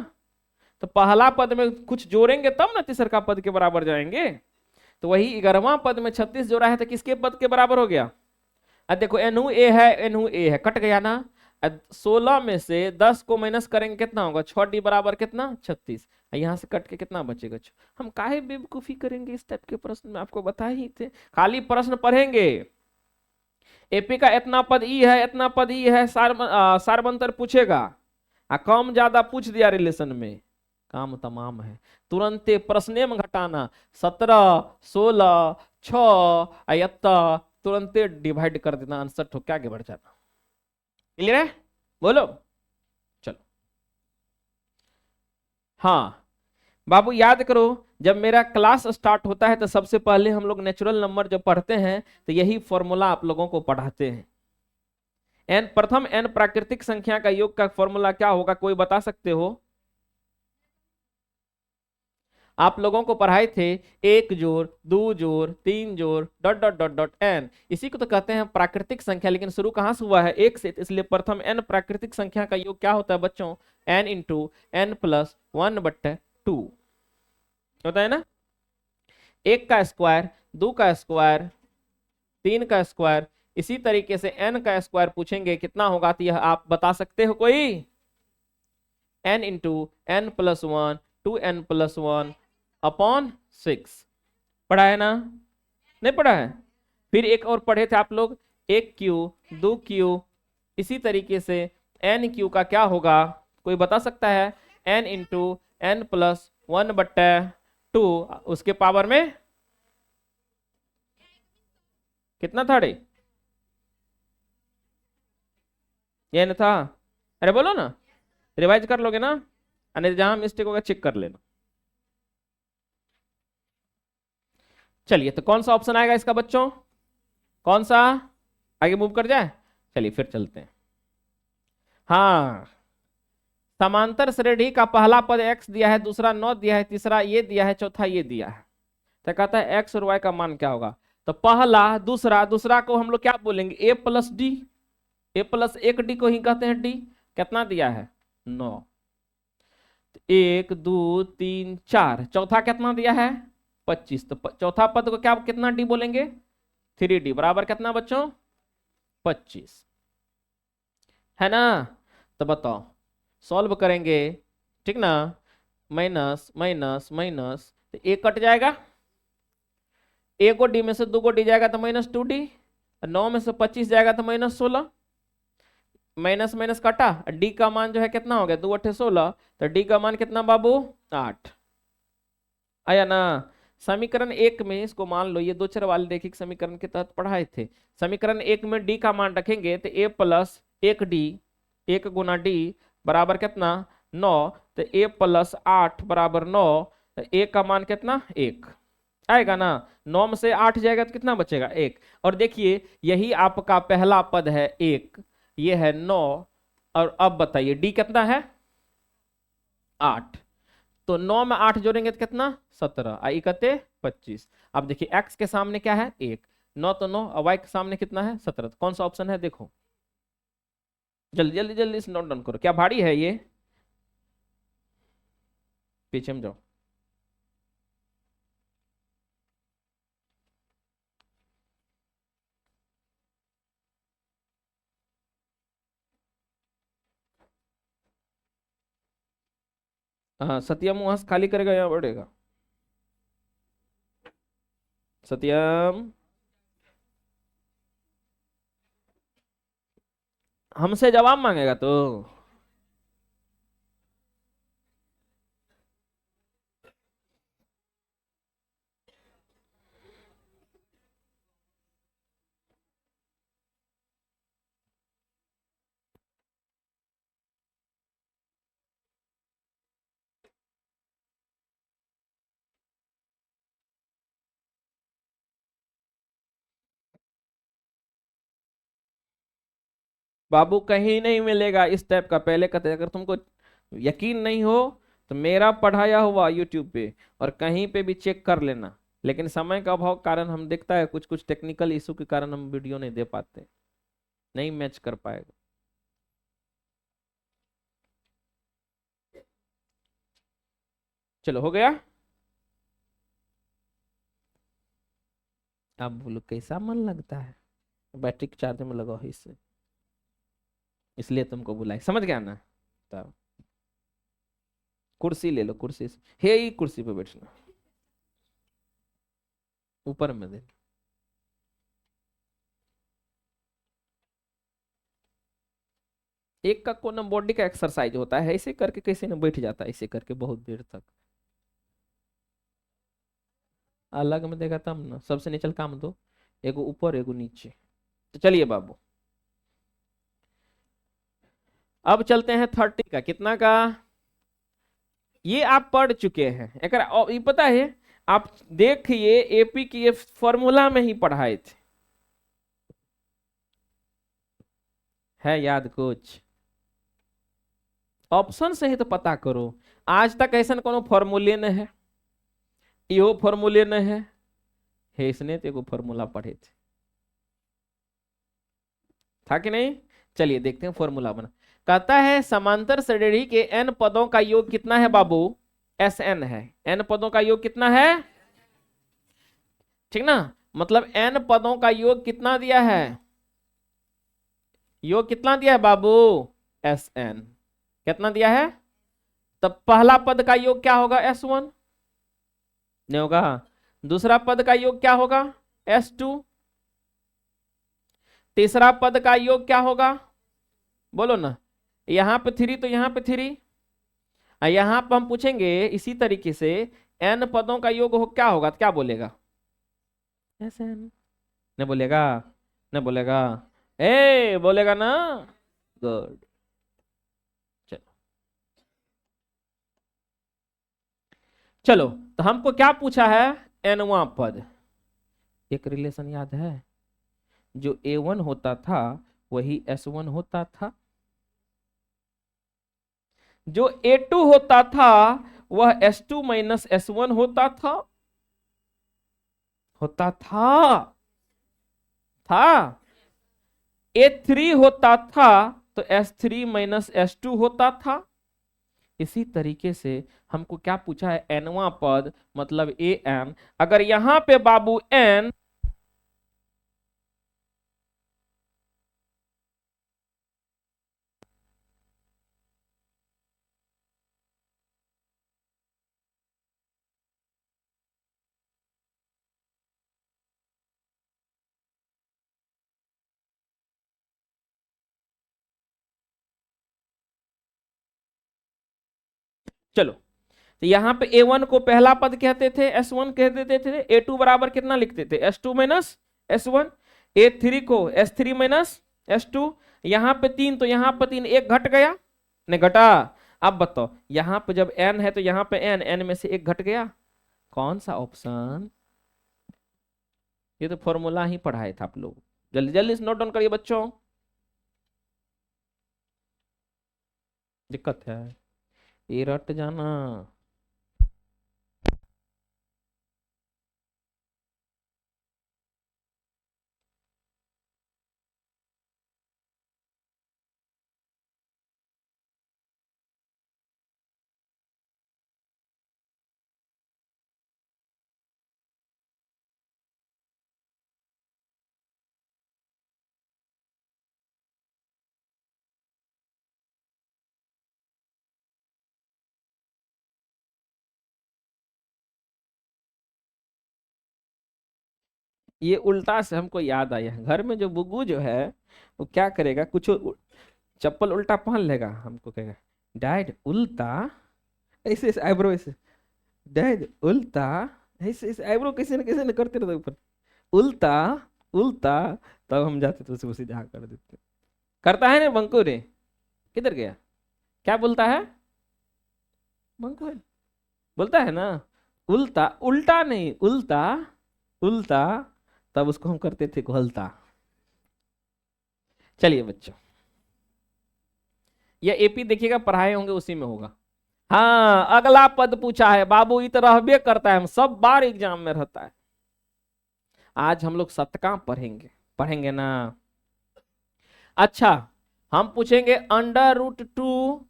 तो पहला पद में कुछ जोड़ेंगे तब ना तीसर का पद के बराबर जाएंगे। तो वही 11वां पद में 36 जोड़ा है तो किसके पद के बराबर हो गया? अब देखो एनहू ए है, एनहू ए है, कट गया ना। 16 में से 10 को माइनस करेंगे कितना होगा? 6d बराबर कितना? 36। यहाँ से कट के कितना बचेगा? हम काहे बेवकूफी करेंगे इस टाइप के प्रश्न में, आपको बता ही थे, खाली प्रश्न पढ़ेंगे। एपी का इतना पद ई है, इतना पद ई है, सार्वंतर पूछेगा, कम ज्यादा पूछ दिया रिलेशन में, काम तमाम है। तुरंते प्रश्ने में घटाना, 17, 16, 6 तुरंते डिवाइड कर देना, आंसर ठोक के आगे बढ़ जाना। क्लियर है? बोलो। चलो, हाँ बाबू याद करो, जब मेरा क्लास स्टार्ट होता है तो सबसे पहले हम लोग नेचुरल नंबर जब पढ़ते हैं तो यही फॉर्मूला आप लोगों को पढ़ाते हैं। एन प्रथम एन प्राकृतिक संख्या का योग का फॉर्मूला क्या होगा, कोई बता सकते हो? आप लोगों को पढ़ाए थे 1 जोड़ 2 जोड़ 3 जोड़ dot dot dot dot N, इसी को तो कहते हैं प्राकृतिक संख्या। लेकिन शुरू कहां से हुआ है? 1 से, इसलिए प्रथम एन प्राकृतिक संख्या का योग क्या होता है बच्चों? एन इंटू एन प्लस 1/2 होता है ना। 1 का स्क्वायर, 2 का स्क्वायर, 3 का स्क्वायर, इसी तरीके से एन का स्क्वायर पूछेंगे कितना होगा, तो यह आप बता सकते हो कोई? N into N plus 1, 2n+1 upon 6। पढ़ा है ना? नहीं पढ़ा है? फिर एक और पढ़े थे आप लोग, 1q, 2q, इसी तरीके से n q का क्या होगा, कोई बता सकता है? n इंटू एन प्लस 1/2, उसके पावर में कितना था रे? ये न था? अरे बोलो ना, रिवाइज कर लोगे ना? नहीं, जहां मिस्टेक होगा चेक कर लेना। चलिए, तो कौन सा ऑप्शन आएगा इसका बच्चों? कौन सा? आगे मूव कर जाए? चलिए फिर चलते हैं। हाँ, समांतर श्रेणी का पहला पद x दिया है, दूसरा 9 दिया है, तीसरा ये दिया है, चौथा ये दिया है, तो कहता है x और y का मान क्या होगा? तो पहला दूसरा, दूसरा को हम लोग क्या बोलेंगे? a+d, a+1d को ही कहते हैं d। कितना दिया है? 9। 1 2 3 4, चौथा कितना दिया है? 25। तो चौथा पद को क्या कितना डी बोलेंगे? 3d बराबर कितना बच्चों? 25, है ना। तो बताओ, सॉल्व करेंगे, ठीक ना, माइनस माइनस माइनस, तो एक कट जाएगा, ए को डी में से 2 को डी जाएगा तो -2d, 9 में से 25 जाएगा तो -16, माइनस माइनस काटा, डी का मान जो है कितना हो गया, 2 8 16, तो डी का मान कितना बाबू 8 आया ना। समीकरण 1 में इसको मान लो ये दो चर वाले रैखिक समीकरण के तहत पढ़ाए थे। समीकरण 1 में डी का मान रखेंगे तो a plus 1d, 1 Guna D बराबर कितना 9, तो a प्लस 8 बराबर 9, तो a का मान कितना 1 आएगा ना। 9 में से 8 जाएगा तो कितना बचेगा 1। और देखिए यही आपका पहला पद है 1, ये है 9, और अब बताइए डी कितना है 8, तो 9 में 8 जोड़ेंगे तो कितना 17, आई कते 25। अब देखिए x के सामने क्या है 1, 9 तो 9, और y के सामने कितना है 17, तो कौन सा ऑप्शन है देखो, जल्दी जल्दी जल्दी से नोट डाउन करो। क्या भारी है ये, पीछे में जाओ। हाँ सत्यम वहां से खाली करेगा या बढ़ेगा, सत्यम हमसे जवाब मांगेगा तो बाबू कहीं नहीं मिलेगा इस टाइप का। पहले कहते अगर तुमको यकीन नहीं हो तो मेरा पढ़ाया हुआ यूट्यूब पे और कहीं पे भी चेक कर लेना, लेकिन समय का अभाव कारण हम देखता है कुछ कुछ टेक्निकल इशू के कारण हम वीडियो नहीं दे पाते, नहीं मैच कर पाएगा। चलो हो गया। अब बोलो कैसा मन लगता है, बैटरी चार्ज में लगाओ इससे, इसलिए तुमको बुलाई, समझ गया ना। तब कुर्सी ले लो, कुर्सी से हे ही कुर्सी पे बैठना, ऊपर में दे। एक का कोना बॉडी का एक्सरसाइज होता है, ऐसे करके कैसे ना बैठ जाता है, ऐसे करके बहुत देर तक। अलग में देगा तब ना, सबसे निचल काम दो, एगो ऊपर एगो नीचे। तो चलिए बाबू अब चलते हैं 30 का, कितना का, ये आप पढ़ चुके हैं ये पता है, आप देखिए एपी की ये फॉर्मूला में ही पढ़ाए थे, है याद कुछ, ऑप्शन से ही तो पता करो। आज तक ऐसा कोनो फॉर्मूले न है, इहो फॉर्मूले न है, इसने तो एगो फॉर्मूला पढ़े थे, था कि नहीं। चलिए देखते हैं फॉर्मूला बना। कहता है समांतर श्रेणी के n पदों का योग कितना है बाबू, Sn है। n पदों का योग कितना है, ठीक ना, मतलब n पदों का योग कितना दिया है, योग कितना दिया है बाबू Sn, कितना दिया है। तब पहला पद का योग क्या होगा S1, नहीं होगा। दूसरा पद का योग क्या होगा S2, तीसरा पद का योग क्या होगा, बोलो ना, यहां पे 3 तो यहां पे 3, यहां पर हम पूछेंगे इसी तरीके से n पदों का योग हो क्या होगा, तो क्या बोलेगा Sn, नहीं बोलेगा, नहीं बोलेगा, ए बोलेगा ना, गुड। चलो चलो, तो हमको क्या पूछा है, nवां पद, एक रिलेशन याद है, जो A1 होता था वही S1 होता था, जो A2 होता था वह S2 माइनस S1 होता था। A3 होता था तो S3 माइनस S2 होता था। इसी तरीके से हमको क्या पूछा है, nवां पद मतलब an, अगर यहां पे बाबू n चलो, तो यहाँ पे A1 को पहला पद कहते थे, S1 कह देते थे, A2 बराबर कितना लिखते थे, S2 माइनस S1, A3 को S3 माइनस S2, यहाँ पे 3 तो यहाँ पे 3, एक घट गया, नहीं घटा। अब बताओ यहाँ पे जब n है तो यहाँ पे n में से एक घट गया, कौन सा ऑप्शन? ये तो फॉर्मूला ही पढ़ाए थे आप लोग, जल्दी जल्दी से नोट डाउन करिए बच्चों, दिक्कत है ये रट जाना। ये उल्टा से हमको याद आया, घर में जो बुग्गू जो है वो क्या करेगा, कुछ चप्पल उल्टा पहन लेगा, हमको कहेगा डैड उल्टा, ऐसे ऐसे आईब्रो, ऐसे डैड उल्टा, ऐसे ऐसे आईब्रो किसी ने करते रहते ऊपर, उल्टा उल्टा, तब हम जाते तो उसे सीधा कर देते। करता है ना बंकू रे, किधर गया, क्या बोलता है बंकू है? बोलता है ना, उल्टा, उल्टा नहीं उल्टा, उल्टा, तब उसको हम करते थे घोलता। चलिए बच्चों, ये एपी देखिएगा पढ़ाए होंगे उसी में होगा। हाँ, अगला पद पूछा है बाबू, इत रहबे करता है, हम सब बार एग्जाम में रहता है। आज हम लोग शतका पढ़ेंगे, पढ़ेंगे ना? अच्छा, हम पूछेंगे अंडर रूट 2,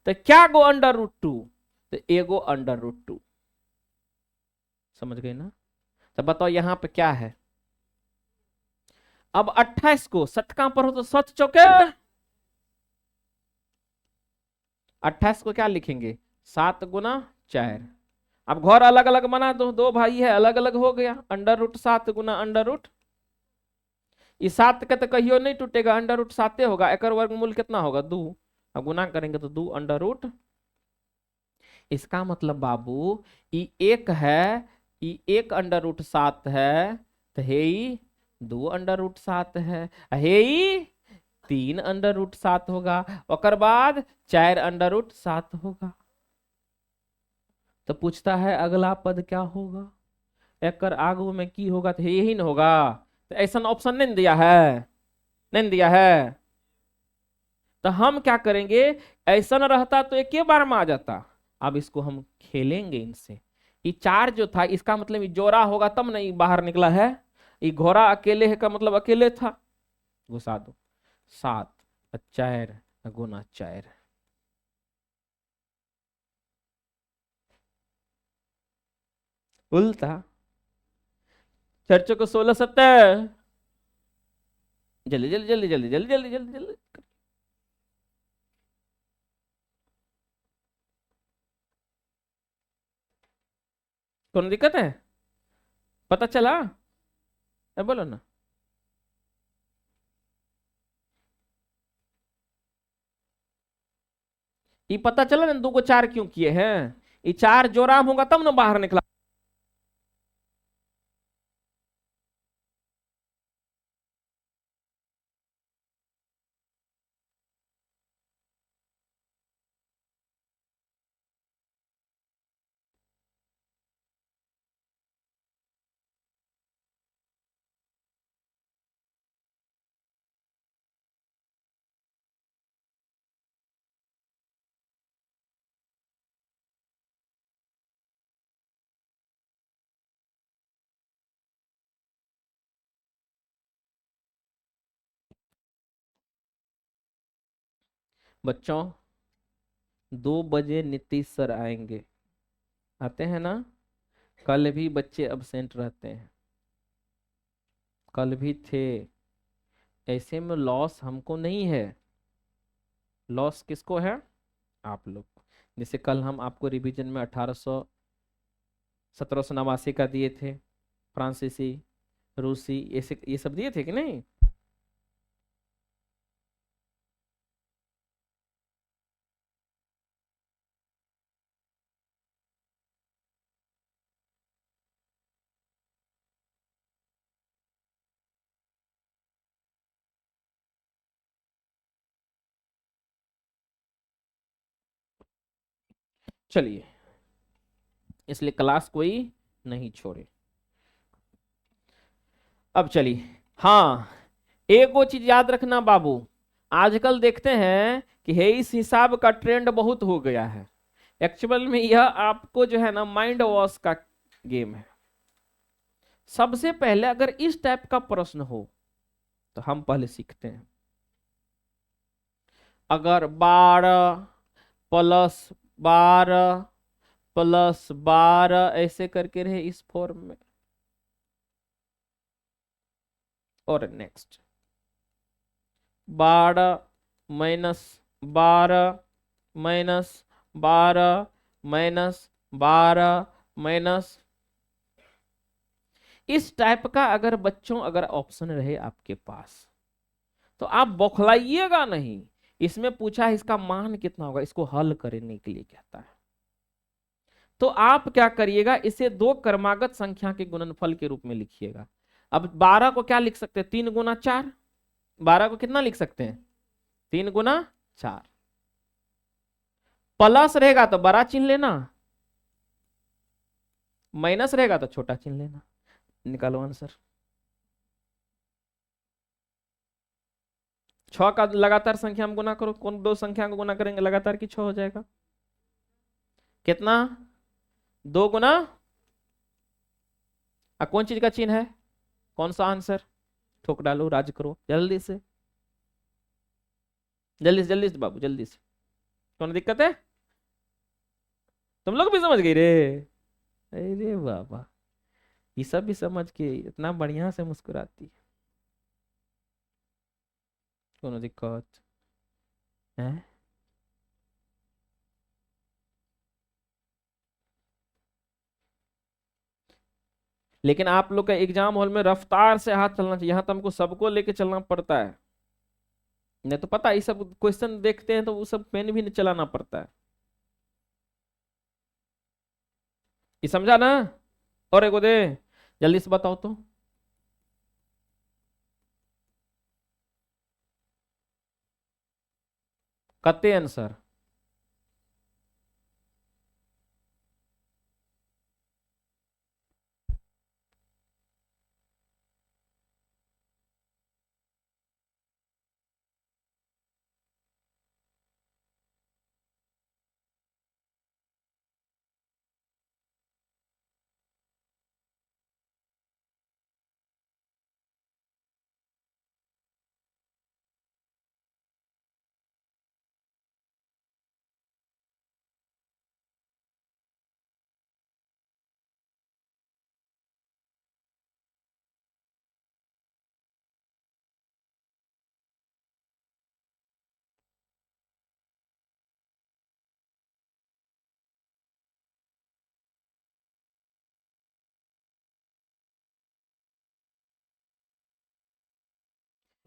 तो क्या गो अंडर रूट 2, तो एगो अंडर रूट 2, समझ गए ना? तो बताओ यहाँ पे क्या है। अब 28 को शतका पढ़ो तो सत चौके, 28 को क्या लिखेंगे, 7 गुना 4। अब घर अलग अलग बना दो, दो भाई है अलग अलग हो गया, अंडर रूट 7 गुना अंडर रूट, इस 7 का तो कहियो नहीं टूटेगा, अंडर रूट 7 होगा, एक वर्गमूल कितना होगा 2, अब गुना करेंगे तो 2 अंडर रूट। इसका मतलब बाबू ई एक है, ई एक अंडर रूट 7 है, तो हे 2 अंडर रूट 7 है, हे 3 अंडर रूट 7 होगा, और बाद 4 अंडर रूट 7 होगा। तो पूछता है अगला पद क्या होगा, एक आगू में की होगा, तो यही न होगा। तो ऐसा ऑप्शन नहीं दिया है, नहीं दिया है, तो हम क्या करेंगे, ऐसा न रहता तो एक ही बार में आ जाता। अब इसको हम खेलेंगे इनसे, ये 4 जो था इसका मतलब ये जोड़ा होगा तब नहीं बाहर निकला है, ये घोड़ा अकेले है का मतलब अकेले था, घुसा दो, 7 और 4 गुना 4, उल्टा, चर्चों को 16 17, जल्दी जल्दी जल्दी जल्दी जल्दी जल्दी जल्दी जल्दी, कौन दिक्कत है, पता चला, बोलो ना। ये पता चला ना 2 को 4 क्यों किए हैं, ये 4 जोड़ा होगा तब ना बाहर निकला। बच्चों 2 बजे नीतीश सर आएंगे, आते हैं ना? कल भी बच्चे अब्सेंट रहते हैं, कल भी थे, ऐसे में लॉस हमको नहीं है, लॉस किसको है, आप लोग। जैसे कल हम आपको रिवीजन में 1789 का दिए थे, फ्रांसीसी, रूसी, ये सब दिए थे कि नहीं? चलिए, इसलिए क्लास कोई नहीं छोड़े। अब चलिए, हाँ, एक वो चीज याद रखना बाबू, आजकल देखते हैं कि है इस हिसाब का ट्रेंड बहुत हो गया है। एक्चुअल में यह आपको जो है ना माइंड वॉश का गेम है। सबसे पहले अगर इस टाइप का प्रश्न हो तो हम पहले सीखते हैं। अगर 12 + 12 + 12 ऐसे करके रहे इस फॉर्म में, और नेक्स्ट 12 - 12 - 12 - 12 इस टाइप का अगर बच्चों अगर ऑप्शन रहे आपके पास तो आप बौखलाइएगा नहीं। इसमें पूछा है इसका मान कितना होगा, इसको हल करने के लिए कहता है। तो आप क्या करिएगा, इसे दो क्रमागत संख्या के गुणनफल के रूप में लिखिएगा। अब 12 को क्या लिख सकते हैं, 3 × 4। 12 को कितना लिख सकते हैं, 3 × 4। प्लस रहेगा तो बड़ा चिन्ह लेना, माइनस रहेगा तो छोटा चिन्ह लेना। निकालो आंसर। 6 का लगातार संख्या में गुना करो, कौन दो संख्या को गुना करेंगे लगातार की 6 हो जाएगा। कितना, 2 गुना, कौन चीज का चिन्ह है, कौन सा आंसर, ठोक डालो, राज करो जल्दी से, जल्दी से जल्दी से बाबू जल्दी से। कौन दिक्कत है, तुम लोग भी समझ गए रे। अरे बाबा, ये सब भी समझ के इतना बढ़िया से मुस्कुराती है। कौन दिक्कत है, लेकिन आप लोग का एग्जाम हॉल में रफ्तार से हाथ चलना चाहिए। यहाँ तो हमको सबको लेके चलना पड़ता है, नहीं तो पता है ये सब क्वेश्चन देखते हैं तो वो सब पेन भी नहीं चलाना पड़ता है। ये समझा ना, और एक दे, जल्दी से बताओ तो। कते आंसर,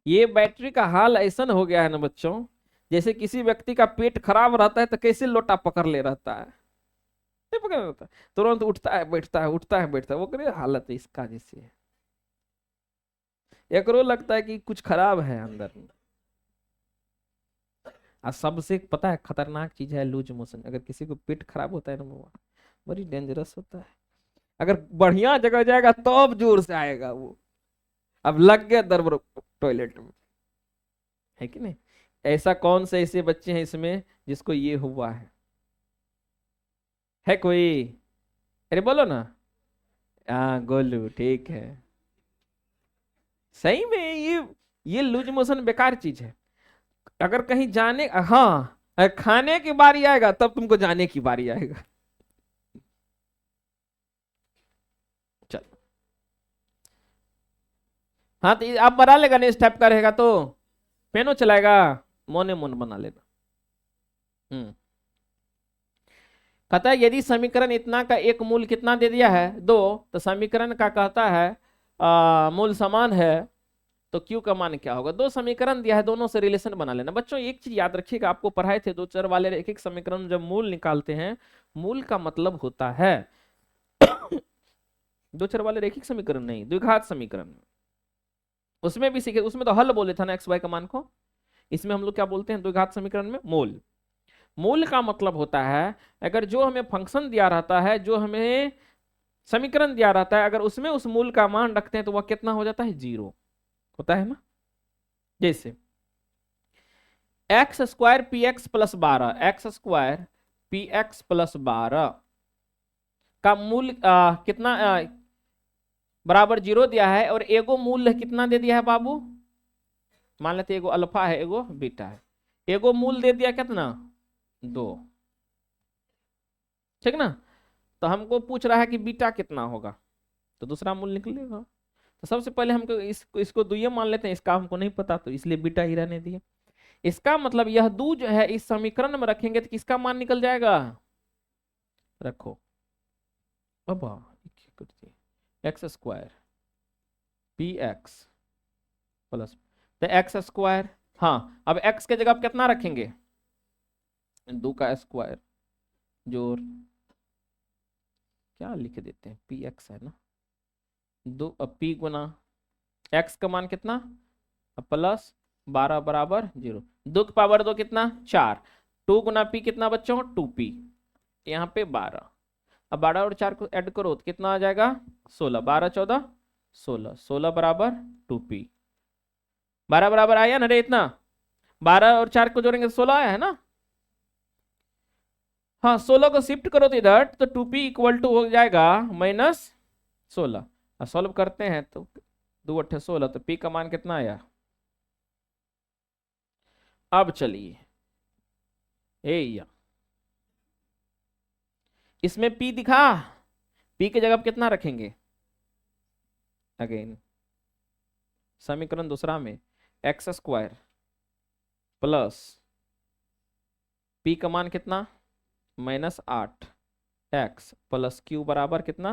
ये बैटरी का हाल ऐसा हो गया है ना बच्चों, जैसे किसी व्यक्ति का पेट खराब रहता है तो कैसे लोटा पकड़ ले रहता है, नहीं पकड़ रहता है, तुरंत उठता है बैठता है, उठता है बैठता है, वो करे हालत है इसका जैसे है। एकरो लगता है कि कुछ खराब है अंदर में। और सबसे पता है खतरनाक चीज है लूज मोशन। अगर किसी को पेट खराब होता है ना वो बड़ी डेंजरस होता है। अगर बढ़िया जगह जाएगा तो अब जोर से आएगा वो, अब लग गया दर्द टॉयलेट में, है कि नहीं। ऐसा कौन से ऐसे बच्चे हैं इसमें जिसको ये हुआ है कोई, अरे बोलो ना। हाँ गोलू ठीक है। सही में ये लूज मोशन बेकार चीज है। अगर कहीं जाने, हाँ अगर खाने की बारी आएगा तब तुमको जाने की बारी आएगा। चल, हाँ तो आप बना लेगा नहीं, इस टाइप का रहेगा तो पेनो चलाएगा, मोने मोन बना लेना। हम्म, कहता है यदि समीकरण इतना का एक मूल कितना दे दिया है 2, तो समीकरण का कहता है मूल समान है, तो क्यू का मान क्या होगा। दो समीकरण दिया है, दोनों से रिलेशन बना लेना। बच्चों एक चीज याद रखिएगा, आपको पढ़ाए थे दो चर वाले एक एक समीकरण जब मूल निकालते हैं, मूल का मतलब होता है दो चर वाले रैखिक समीकरण नहीं, द्विघात समीकरण। उसमें भी सीखे, उसमें तो हल बोले था ना एक्स वाई का मान को, इसमें हम लोग क्या बोलते हैं द्विघात समीकरण में मूल। मूल का मतलब होता है अगर जो हमें फंक्शन दिया रहता है, जो हमें समीकरण दिया रहता है, अगर उसमें उस मूल का मान रखते हैं तो वह कितना हो जाता है, 0 होता है ना। जैसे x square P x plus 12, x square P x plus 12 का मूल कितना बराबर 0 दिया है, और एगो मूल्य कितना दे दिया है बाबू, मान लेते एगो अल्फा है एगो बीटा है, एगो मूल दे दिया कितना, 2, ठीक ना। तो हमको पूछ रहा है कि बीटा कितना होगा, तो दूसरा मूल निकलेगा। तो सबसे पहले हमको इसको दुइये मान लेते हैं, इसका हमको नहीं पता तो इसलिए बीटा ही रहने दिए। इसका मतलब यह दू जो है इस समीकरण में रखेंगे तो किसका मान निकल जाएगा, रखो अब x square P x plus, तो एक्स स्क्वायर, हाँ अब एक्स के जगह कितना रखेंगे, 2 का स्क्वायर जोर क्या लिख देते हैं, पी एक्स है ना, 2 पी गुना एक्स का मान कितना, प्लस 12 बराबर 0, 2 की पावर 2 कितना 4, 2 गुना पी कितना बच्चों 2p, यहाँ पे 12, अब 12 और 4 को ऐड करो तो कितना आ जाएगा 16, 12 14 16, 16 बराबर 2p, 12 बराबर आया ना रे इतना, 12 और 4 को जोड़ेंगे तो 16 आया है ना। हाँ 16 को शिफ्ट करो तो इधर, तो 2p इक्वल टू हो जाएगा -16, और सॉल्व करते हैं तो 2 8 16, तो p का मान कितना आया। अब चलिए या इसमें p दिखा, p की जगह कितना रखेंगे, अगेन समीकरण दूसरा में एक्स स्क्वायर प्लस p का मान कितना -8 एक्स प्लस क्यू बराबर कितना,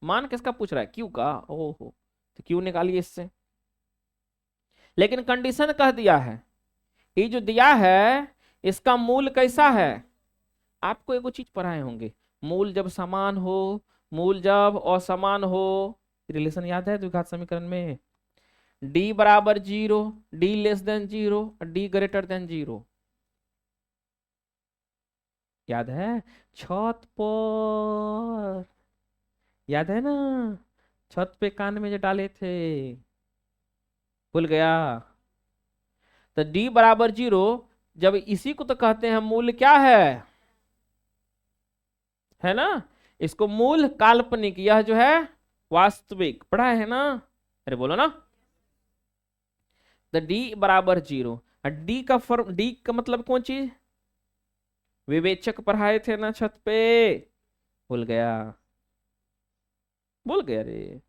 मान किसका पूछ रहा है, क्यू का, ओहो तो क्यू निकालिए इससे, लेकिन कंडीशन कह दिया है, ये जो दिया है इसका मूल कैसा है, आपको एगो चीज पढ़ाए होंगे, मूल जब समान हो, मूल जब असमान हो, रिलेशन याद है द्विघात समीकरण में, d बराबर 0, d less than 0, d greater than 0, याद है, छत पर, याद है ना, छत पे कान में जो डाले थे, भूल गया। तो d बराबर 0, जब इसी को तो कहते हैं मूल क्या है ना, इसको मूल काल्पनिक, यह जो है वास्तविक, पढ़ा है ना, अरे बोलो ना। तो d बराबर 0, d का फॉर्म, d का मतलब कौन चीज, विवेचक पढ़ाए थे ना छत पे, भूल गया, भूल गया रे।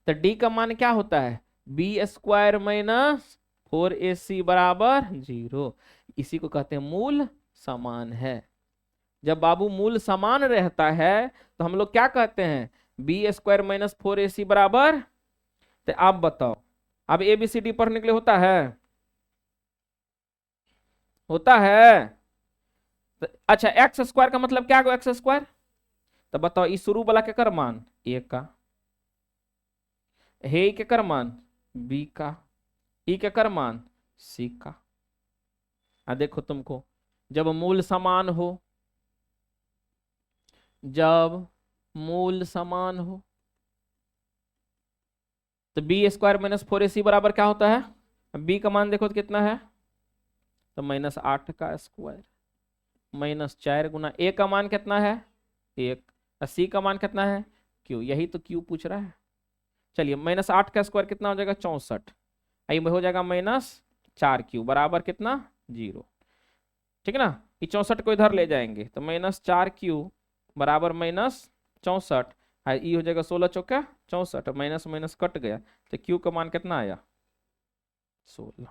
तो d का मान क्या होता है, बी स्क्वायर -4ac बराबर 0, इसी को कहते हैं मूल समान है। जब बाबू मूल समान रहता है तो हम लोग क्या कहते हैं, बी स्क्वायर -4ac बराबर, तो आप बताओ, अब ए बी सी डी पढ़ने के लिए होता है, होता है, तो अच्छा एक्स स्क्वायर का मतलब क्या, एक्स स्क्वायर, तो बताओ इस शुरू वाला के कर मान ए का, हे के कर मान बी का, ई के कर मान सी का। देखो तुमको जब मूल समान हो, जब मूल समान हो, तो बी स्क्वायर -4ac बराबर क्या होता है, बी का मान देखो तो कितना है, तो -8 का स्क्वायर, -4 गुना ए का मान कितना है 1, सी का मान कितना है क्यू, यही तो क्यू पूछ रहा है। चलिए -8 का स्क्वायर कितना हो जाएगा 64, आई में हो जाएगा -4 क्यू बराबर कितना 0, ठीक है ना। ये 64 को इधर ले जाएंगे तो -4 क्यू बराबर -64, ये हो जाएगा 16 चौका 64, माइनस माइनस कट गया, तो क्यू का मान कितना आया 16।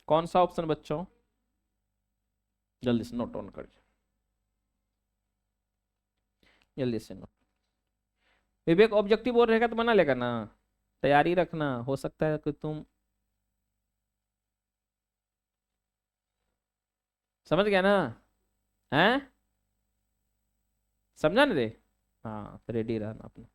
कौन सा ऑप्शन बच्चों, जल्दी से नोट ऑन कर, जल्दी से नोट। विवेक ऑब्जेक्टिव बोर्ड रहेगा तो बना लेगा ना, तैयारी रखना, हो सकता है कि तुम समझ गया ना, हैं समझा ना रे, हाँ तो रेडी रहना अपना।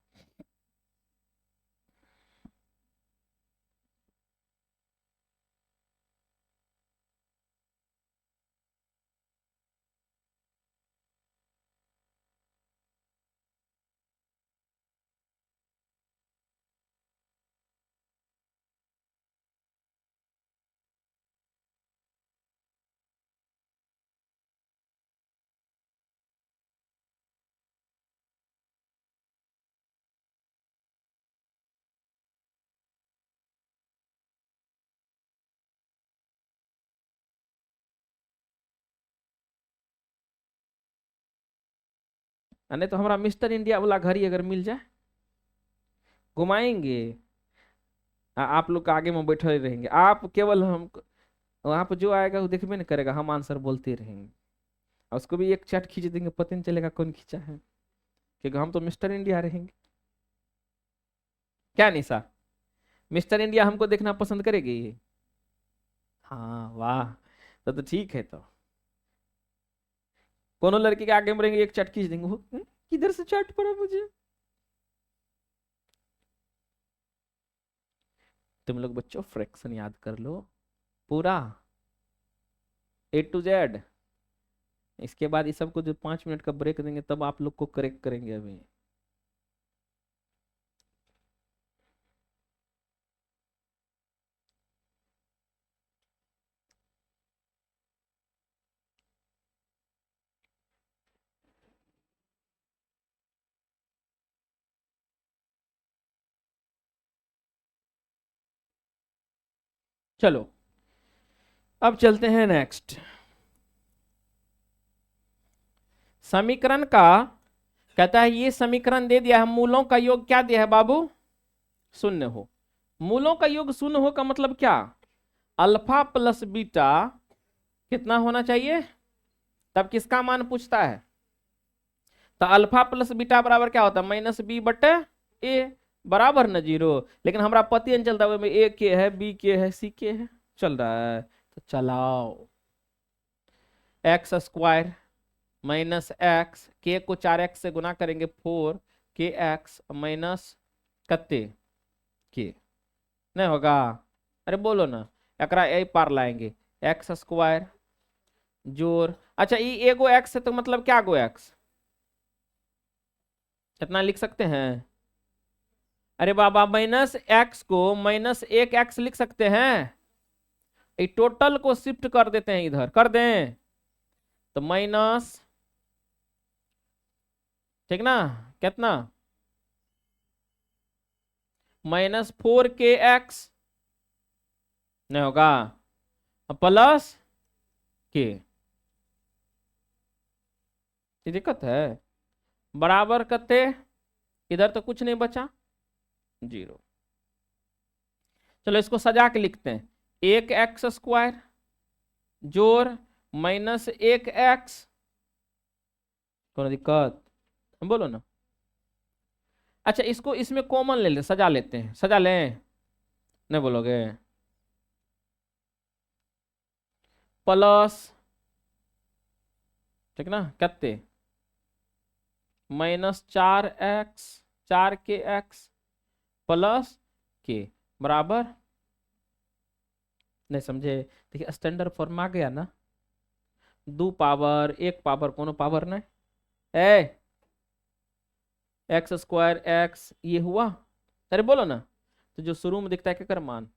नहीं तो हमारा मिस्टर इंडिया वाला घड़ी अगर मिल जाए, घुमाएंगे। आप लोग आगे में बैठे रहेंगे, आप केवल हम, वहां पर जो आएगा वो देखबे नहीं करेगा, हम आंसर बोलते रहेंगे। और उसको भी एक चैट खींच देंगे, पता नहीं चलेगा कौन खींचा है, क्योंकि हम तो मिस्टर इंडिया रहेंगे। क्या निशा, मिस्टर इंडिया हमको देखना पसंद करेगी? हाँ वाह, तो ठीक है। तो कोनो लड़के के आगे में रहेंगे, एक चट खींच देंगे, वो किधर से चट पड़ा मुझे। तुम लोग बच्चों फ्रैक्शन याद कर लो पूरा A to Z। इसके बाद इस सबको जो 5 मिनट का ब्रेक देंगे तब आप लोग को करेक्ट करेंगे अभी। चलो अब चलते हैं नेक्स्ट समीकरण का। कहता है ये समीकरण दे दिया है, मूलों का योग क्या दिया है बाबू? शून्य हो। मूलों का योग शून्य हो का मतलब क्या? अल्फा प्लस बीटा कितना होना चाहिए? तब किसका मान पूछता है? तो अल्फा प्लस बीटा बराबर क्या होता है? -b/a बराबर न 0। लेकिन हमारा पति नहीं चलता, में a के है, b के है, c के है, चल रहा है। तो चलाओ x² माइनस एक्स, के को 4x से गुना करेंगे 4kx माइनस कत्ते के नहीं होगा? अरे बोलो ना, एकरा यही पार लाएंगे। x² जोड़, अच्छा ये एगो x है तो मतलब क्या गो x? कितना लिख सकते हैं? अरे बाबा -x को -1x लिख सकते हैं। ये टोटल को शिफ्ट कर देते हैं, इधर कर दें तो माइनस, ठीक ना, कितना -4kx नहीं होगा, प्लस के, ये दिक्कत है। बराबर कते, इधर तो कुछ नहीं बचा, 0। चलो इसको सजा के लिखते हैं, 1x² जोड़ -1x। कोई दिक्कत? बोलो ना। अच्छा इसको इसमें कॉमन ले ले, सजा लेते हैं, सजा लें, नहीं बोलोगे? प्लस, ठीक ना, कितने -4x 4kx प्लस के बराबर, नहीं समझे? देखिए स्टैंडर्ड फॉर्म आ गया ना, 2 पावर 1 पावर कोनो पावर नहीं, ए x² x ये हुआ। अरे बोलो ना, तो जो शुरू में दिखता है क्या कर मान,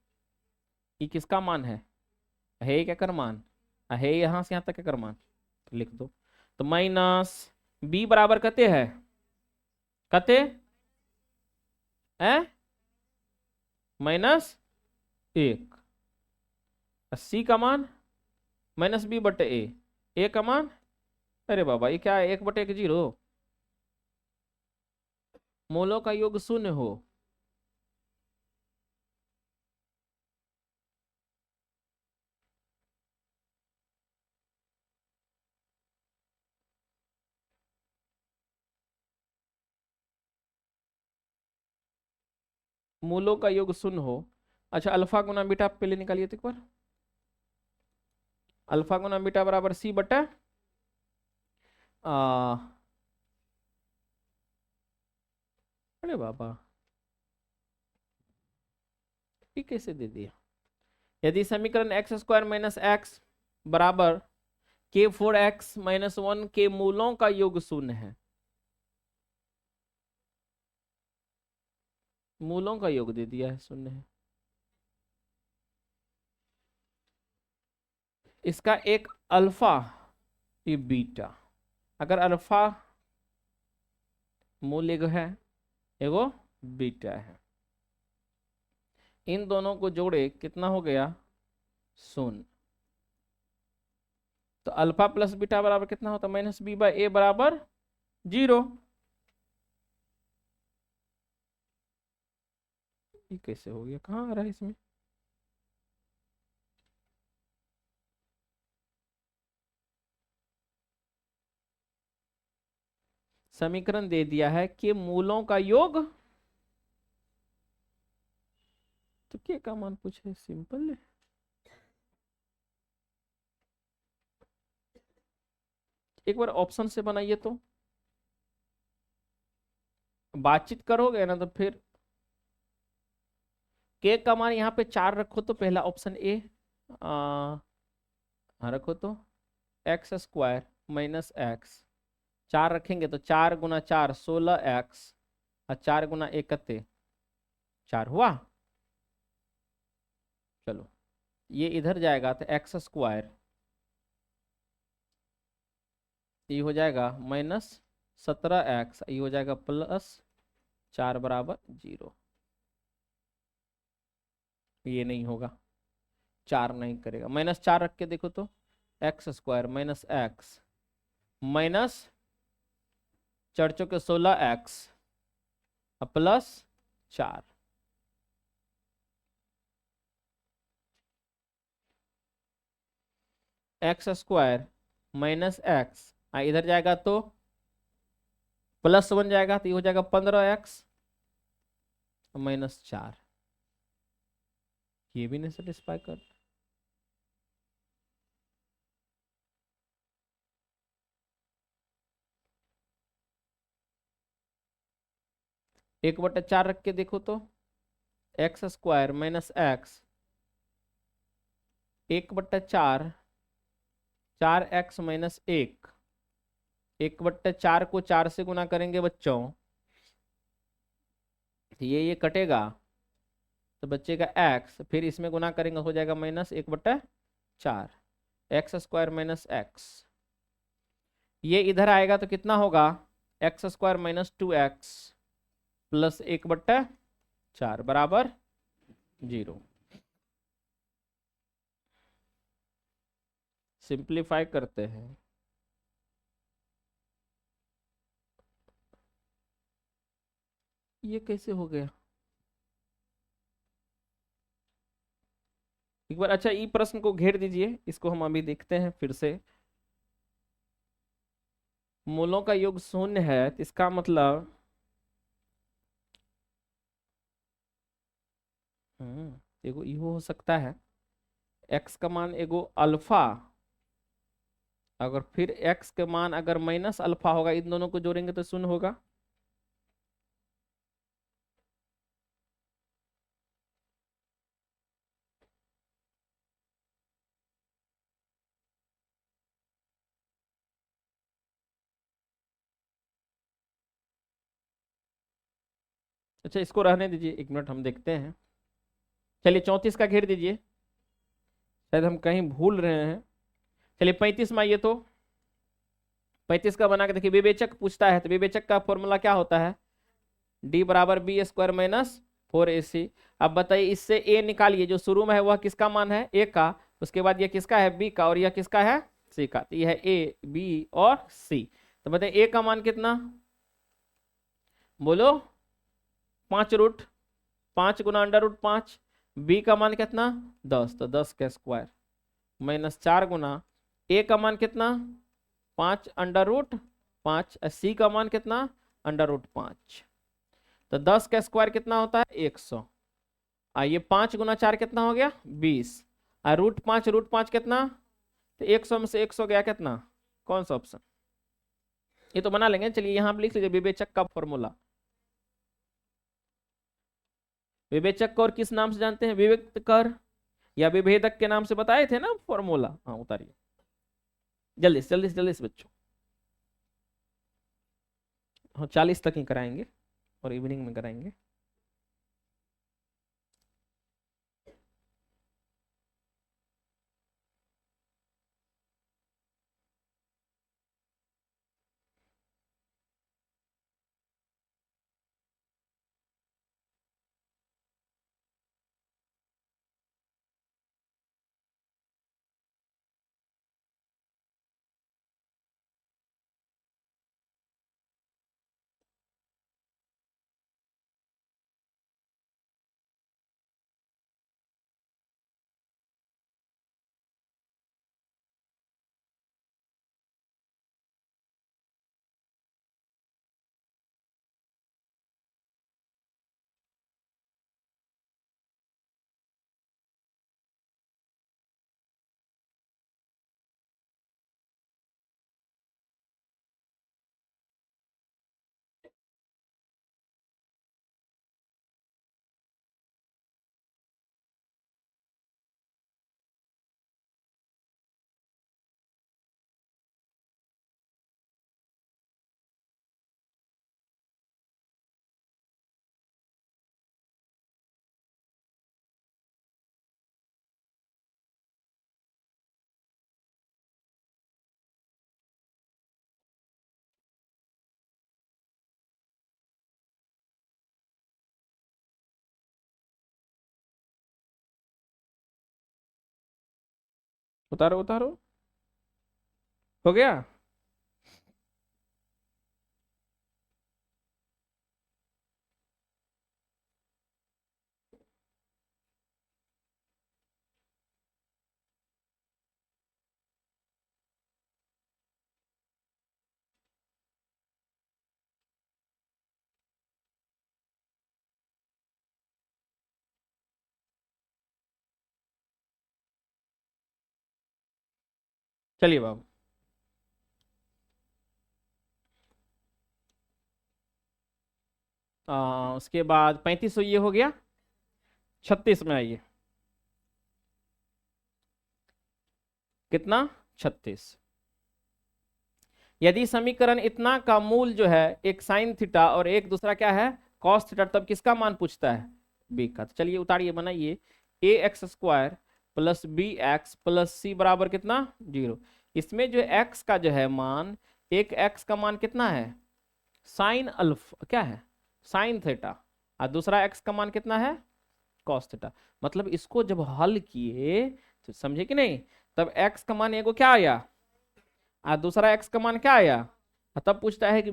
ये किसका मान है क्या कर मान है, यहां से यहां तक क्या कर मान लिख दो। तो -b बराबर कते है, कते है -1, c का मान -b/a, a का मान, अरे बाबा ये क्या है, 1/1 0। मूलों का योग शून्य हो, मूलों का योग शून्य हो। अच्छा अल्फा गुना बीटा पहले निकालिए तो एक बार, अल्फा गुना बीटा बराबर c/, अरे बाबा ये कैसे दे दिया? यदि समीकरण x² माइनस एक्स बराबर k4x - 1 के मूलों का योग शून्य है, मूलों का योग दे दिया है शून्य है, इसका एक अल्फा ये बीटा, अगर अल्फा मूल एगो है, एगो बीटा है, इन दोनों को जोड़े कितना हो गया? शून्य। तो अल्फा प्लस बीटा बराबर कितना होता है? -b/a बराबर 0। ये कैसे हो गया, कहाँ आ रहा है इसमें? समीकरण दे दिया है कि मूलों का योग, तो के का मान पूछे, सिंपल है। एक बार ऑप्शन से बनाइए तो, बातचीत करोगे ना तो फिर। के का मान यहाँ पे 4 रखो तो पहला ऑप्शन ए, हाँ रखो तो, एक्स स्क्वायर माइनस एक्स। 4 रखेंगे तो 4 × 4 16 एक्स, और 4 × 1 4 हुआ। चलो ये इधर जाएगा तो एक्स स्क्वायर, ये हो जाएगा -17 एक्स, ये हो जाएगा +4 बराबर 0। ये नहीं होगा, 4 नहीं करेगा, -4 रख के देखो तो, x square minus x minus 4 × 16 x +4। X square minus x इधर जाएगा तो +1 जाएगा, तो ये हो जाएगा 15 एक्स -4। ये भी नहीं सेटिस्फाई कर। एक बटा 4 रख के देखो तो, x square minus x 1/4, 4 x -1, 1/4 को 4 से गुना करेंगे बच्चों, तो ये कटेगा, तो बचेगा x, फिर इसमें गुना करेंगे हो जाएगा -1/4, एक्स स्क्वायर माइनस एक्स। ये इधर आएगा तो कितना होगा, एक्स स्क्वायर -2x +1/4 बराबर 0। सिंप्लीफाई करते हैं, ये कैसे हो गया एक बार। अच्छा, ई प्रश्न को घेर दीजिए, इसको हम अभी देखते हैं फिर से। मूलों का योग 0 है तो इसका मतलब, एगो इहो हो सकता है, एक्स का मान एगो अल्फा, अगर फिर एक्स के मान अगर माइनस अल्फा होगा, इन दोनों को जोड़ेंगे तो 0 होगा। अच्छा इसको रहने दीजिए, 1 मिनट हम देखते हैं। चलिए 34 का घेर दीजिए, शायद हम कहीं भूल रहे हैं। चलिए 35 में आइए तो, 35 का बना के देखिए, विवेचक पूछता है तो विवेचक का फॉर्मूला क्या होता है, डी बराबर बी स्क्वायर माइनस 4ac। अब बताइए इससे ए निकालिए, जो शुरू में है वह किसका मान है, ए का, उसके बाद ये किसका है, बी का, और यह किसका है, सी का। तो यह है ए बी और सी। तो बताइए ए का मान कितना, बोलो, 5 गुना √5। बी का मान कितना, 10, तो 10 का स्क्वायर -4 गुना, ए का मान कितना, 5 √5, सी का मान कितना, √5। तो 10 का स्क्वायर कितना होता है, 100। ये 5 × 4 कितना हो गया, 20, और √5 कितना, तो 100 में से 100 गया कितना, कौन सा ऑप्शन, ये तो बना लेंगे। चलिए यहाँ पे लिख लीजिए विवेचक का फॉर्मूला। विवेचक को और किस नाम से जानते हैं, विविक्त कर या विभेदक के नाम से बताए थे ना फॉर्मूला। हाँ उतारिए, जल्दी से जल्दी से जल्दी से बच्चों। हाँ 40 तक ही कराएंगे और इवनिंग में कराएंगे। उतारो उतारो, हो गया। चलिए बाबू, उसके बाद 35 ये हो गया। 36 में आइए, कितना? 36। यदि समीकरण इतना का मूल जो है एक साइन थीटा और एक दूसरा क्या है कॉस थीटा, तब किसका मान पूछता है? बी का। तो चलिए उतारिए, बनाइए। A X square plus B X plus C बराबर कितना? 0। इसमें जो एक्स का जो है मान, एक एक्स का मान कितना है? साइन अल्फा, क्या है? Sine theta. और दूसरा एक्स का मान कितना है? Cos theta. मतलब इसको जब हल किए तो समझे कि नहीं, तब एक्स का मान एगो क्या आया और दूसरा एक्स का मान क्या आया। और तब पूछता है कि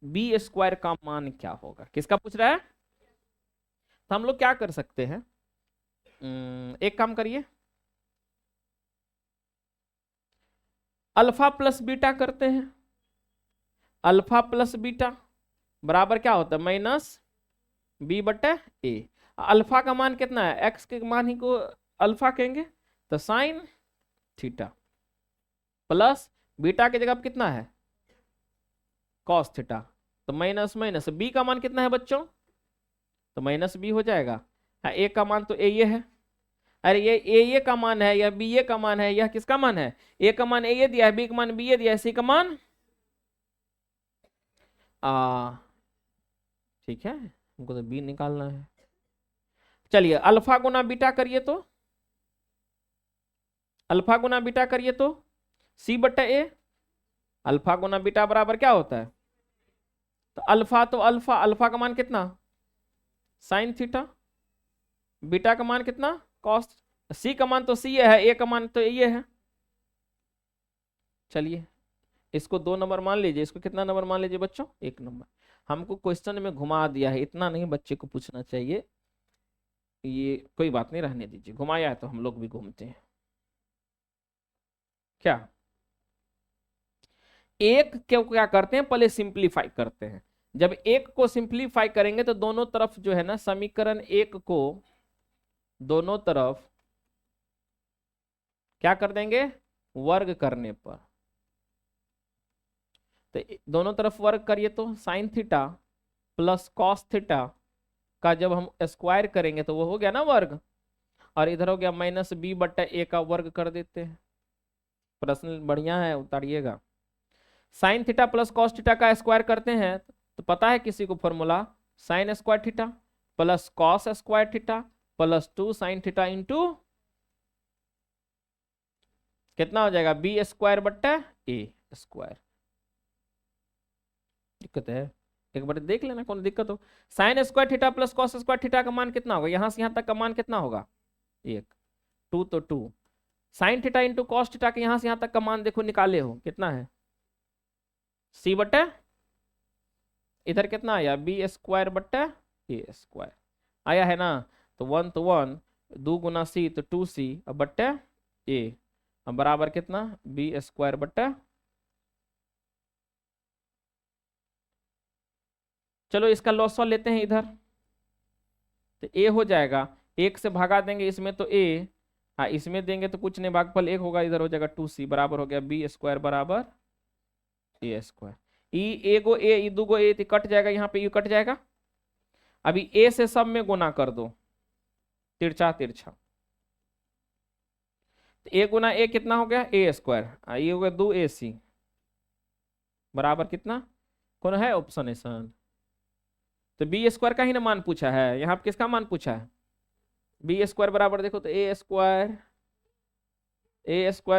बी स्क्वायर का मान क्या होगा। किसका पूछ रहा है? तो हम लोग क्या कर सकते हैं, एक काम करिए, अल्फा प्लस बीटा करते हैं। अल्फा प्लस बीटा बराबर क्या होता है? माइनस बी बटे ए। अल्फा का मान कितना है? एक्स के मान ही को अल्फा कहेंगे, तो साइन थीटा प्लस बीटा की जगह कितना है? Cos theta. तो माइनस माइनस बी का मान कितना है बच्चों? तो माइनस बी हो जाएगा। हाँ, ए का मान तो ए ये है। अरे ये का मान है या बी ये का मान है, यह किसका मान है? ए का मान ए ये दिया है, बी का मान बी ये दिया है, सी का मान आ ठीक है, हमको तो बी निकालना है। चलिए अल्फा गुना बीटा करिए तो, अल्फा गुना बीटा करिए तो सी बट्टा ए। अल्फा गुना बीटा बराबर क्या होता है? तो अल्फा तो अल्फा, अल्फा का मान कितना? Sine theta. बीटा का मान कितना? कॉस। सी का मान तो सी है, ए का मान तो ये है। चलिए इसको 2 नंबर मान लीजिए, इसको कितना नंबर मान लीजिए बच्चों? 1 नंबर। हमको क्वेश्चन में घुमा दिया है, इतना नहीं बच्चे को पूछना चाहिए। ये कोई बात नहीं, रहने दीजिए, घुमाया है तो हम लोग भी घूमते हैं। क्या एक क्यों क्या करते हैं, पहले सिंप्लीफाई करते हैं। जब एक को सिंप्लीफाई करेंगे तो दोनों तरफ जो है ना, समीकरण एक को दोनों तरफ क्या कर देंगे? वर्ग करने पर। तो दोनों तरफ वर्ग करिए तो sign theta plus cos theta का जब हम स्क्वायर करेंगे तो वो हो गया ना वर्ग, और इधर हो गया माइनस बी बट्टा ए का वर्ग कर देते हैं। प्रश्न बढ़िया है, उतारिएगा। Sine theta plus cos theta का स्क्वायर करते हैं तो पता है किसी को formula, sine square theta plus cos square theta plus 2 sine theta into कितना हो जाएगा? बी स्क्वायर बट्टा ए स्क्वायर। दिक्कत है? एक बार देख लेना, कौन दिक्कत हो। Sign square theta plus cos square theta का मान कितना होगा? यहां से यहां तक का मान कितना होगा? 1। 2 तो 2। Sine theta into cos theta के यहां से यहां तक का मान देखो निकाले हो, कितना है? सी बट्टा इधर कितना आया? बी स्क्वायर बट्टा ए स्क्वायर आया है ना। तो 1 तो 1, 2 गुना सी तो 2c अब बट्टा ए, अब बराबर कितना? बी स्क्वायर बट्टा। चलो इसका लॉसवा लेते हैं इधर, तो ए हो जाएगा, एक से भागा देंगे इसमें तो ए, हाँ इसमें देंगे तो कुछ नहीं, भागफल 1 होगा, इधर हो जाएगा 2c बराबर हो गया बी स्क्वायर बराबर ए स्क्वायर। ई एगो ए ई दूगो ए तो कट जाएगा, यहाँ पे यू कट जाएगा। अभी ए से सब में गुना कर दो, तिरछा तिरछा। तो ए गुना ए कितना हो गया? ए स्क्वायर। ये हो गया 2ac बराबर कितना? कौन है ऑप्शन है सन? तो बी स्क्वायर का ही ना मान पूछा है, यहाँ पे किसका मान पूछा है? बी स्क्वायर बराबर देखो तो ए स्क्वायर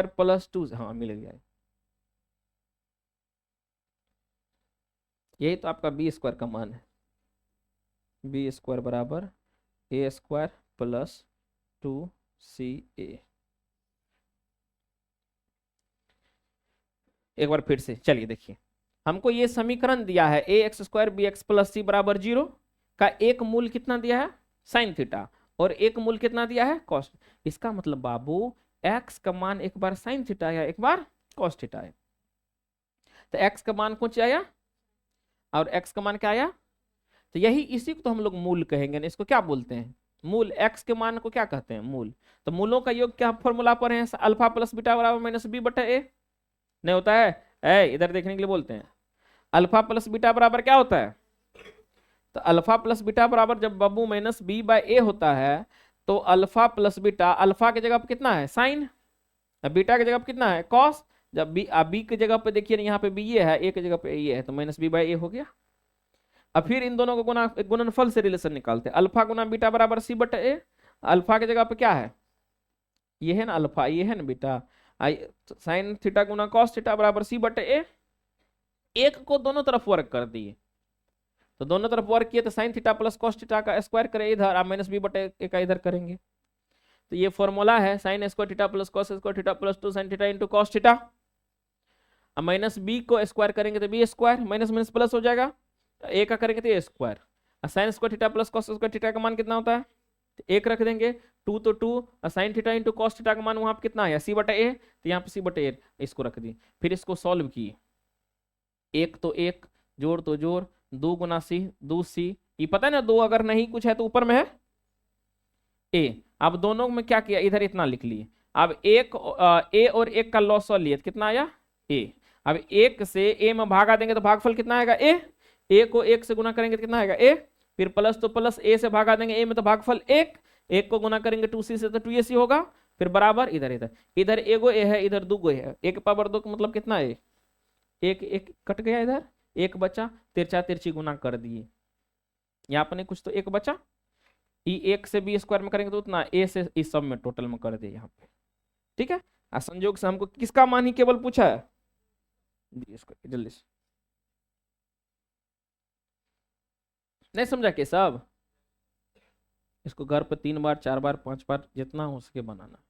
प्लस 2, हाँ मिल गया। यही तो आपका बी स्क्वायर का मान है। बी स्क्वायर बराबर ए स्क्वायर प्लस 2 सी ए। एक बार फिर से चलिए देखिए, हमको ये समीकरण दिया है A X square B X plus C बराबर 0 का एक मूल कितना दिया है साइन थीटा और एक मूल कितना दिया है कॉस। इसका मतलब बाबू एक्स का मान एक बार साइन थीटा है एक बार कॉस थीटा है। तो एक्स का मान कुछ आया और एक्स का मान क्या आया, तो यही इसी को तो हम लोग मूल कहेंगे ना, इसको क्या बोलते हैं मूल। एक्स के मान को क्या कहते हैं मूल। तो मूलों का योग क्या फॉर्मूला पर है अल्फा प्लस बीटा बराबर माइनस बी बटा ए, नहीं होता है इधर देखने के लिए बोलते हैं। अल्फा प्लस बीटा बराबर क्या होता है, तो अल्फा प्लस बीटा बराबर जब बाबू माइनस बी बाय ए होता है तो अल्फा प्लस बीटा, अल्फा की जगह पर कितना है साइन, बीटा की जगह पे कितना है कॉस। जब बी की जगह पे देखिए यहाँ पे बी ये है, ए की जगह पे ये है, तो माइनस बी बाई ए हो गया। अब फिर इन दोनों को गुना गुणनफल से रिलेशन निकालते हैं, अल्फा गुना बीटा बराबर सी बटा ए। अल्फा की जगह पे क्या है ये है ना अल्फा, ये है ना बीटा, साइन थीटा गुना कॉस थीटा बराबर सी बटे ए। एक को दोनों तरफ वर्क कर दिए, तो दोनों तरफ वर्क किए तो sign theta plus cos theta का स्क्वायर करे इधर, आप माइनस बी बटे ए का इधर करेंगे। तो ये फॉर्मूला है sine square theta plus cos square theta plus 2 sine theta into cos theta. अब माइनस बी को स्क्वायर करेंगे तो B square, minus minus plus हो जाएगा, ए का करेंगे तो A square. Sine square theta plus cos square theta का मान कितना होता है, तो एक रख देंगे, टू तो two, sine theta into cos theta का मान वहां पर कितना है सी बटा ए, तो यहाँ पे सी बटा ए इसको रख दी। फिर इसको सॉल्व किए, एक तो एक, जोड़ तो जोड़, दो गुना सी, दो सी, ये पता है ना दो अगर नहीं कुछ है तो ऊपर में है ए। अब दोनों में क्या किया इधर इतना लिख लिए, अब एक ए और एक का लॉस लिए कितना आया ए। अब एक से ए में भागा देंगे तो भागफल कितना आएगा ए को एक से गुना करेंगे तो कितना आएगा ए, फिर प्लस तो प्लस ए से भागा देंगे ए में तो भागफल एक को गुना करेंगे 2c से तो 2ac होगा, फिर बराबर इधर इधर इधर एगो ए है इधर दो गो है, एक पावर दो का मतलब कितना है एक, एक कट गया इधर एक बचा, तिरछा तिरछी गुना कर दिए, यहाँ पर कुछ तो एक बचा, ई एक से बी स्क्वायर में करेंगे तो उतना ए से इस सब में टोटल में कर दिए यहाँ पे। ठीक है, संयोग से हमको किसका मान ही केवल पूछा है बी स्क्वायर, जल्दी से नहीं समझा के सब, इसको घर पे 3 बार 4 बार 5 बार जितना हो सके बनाना।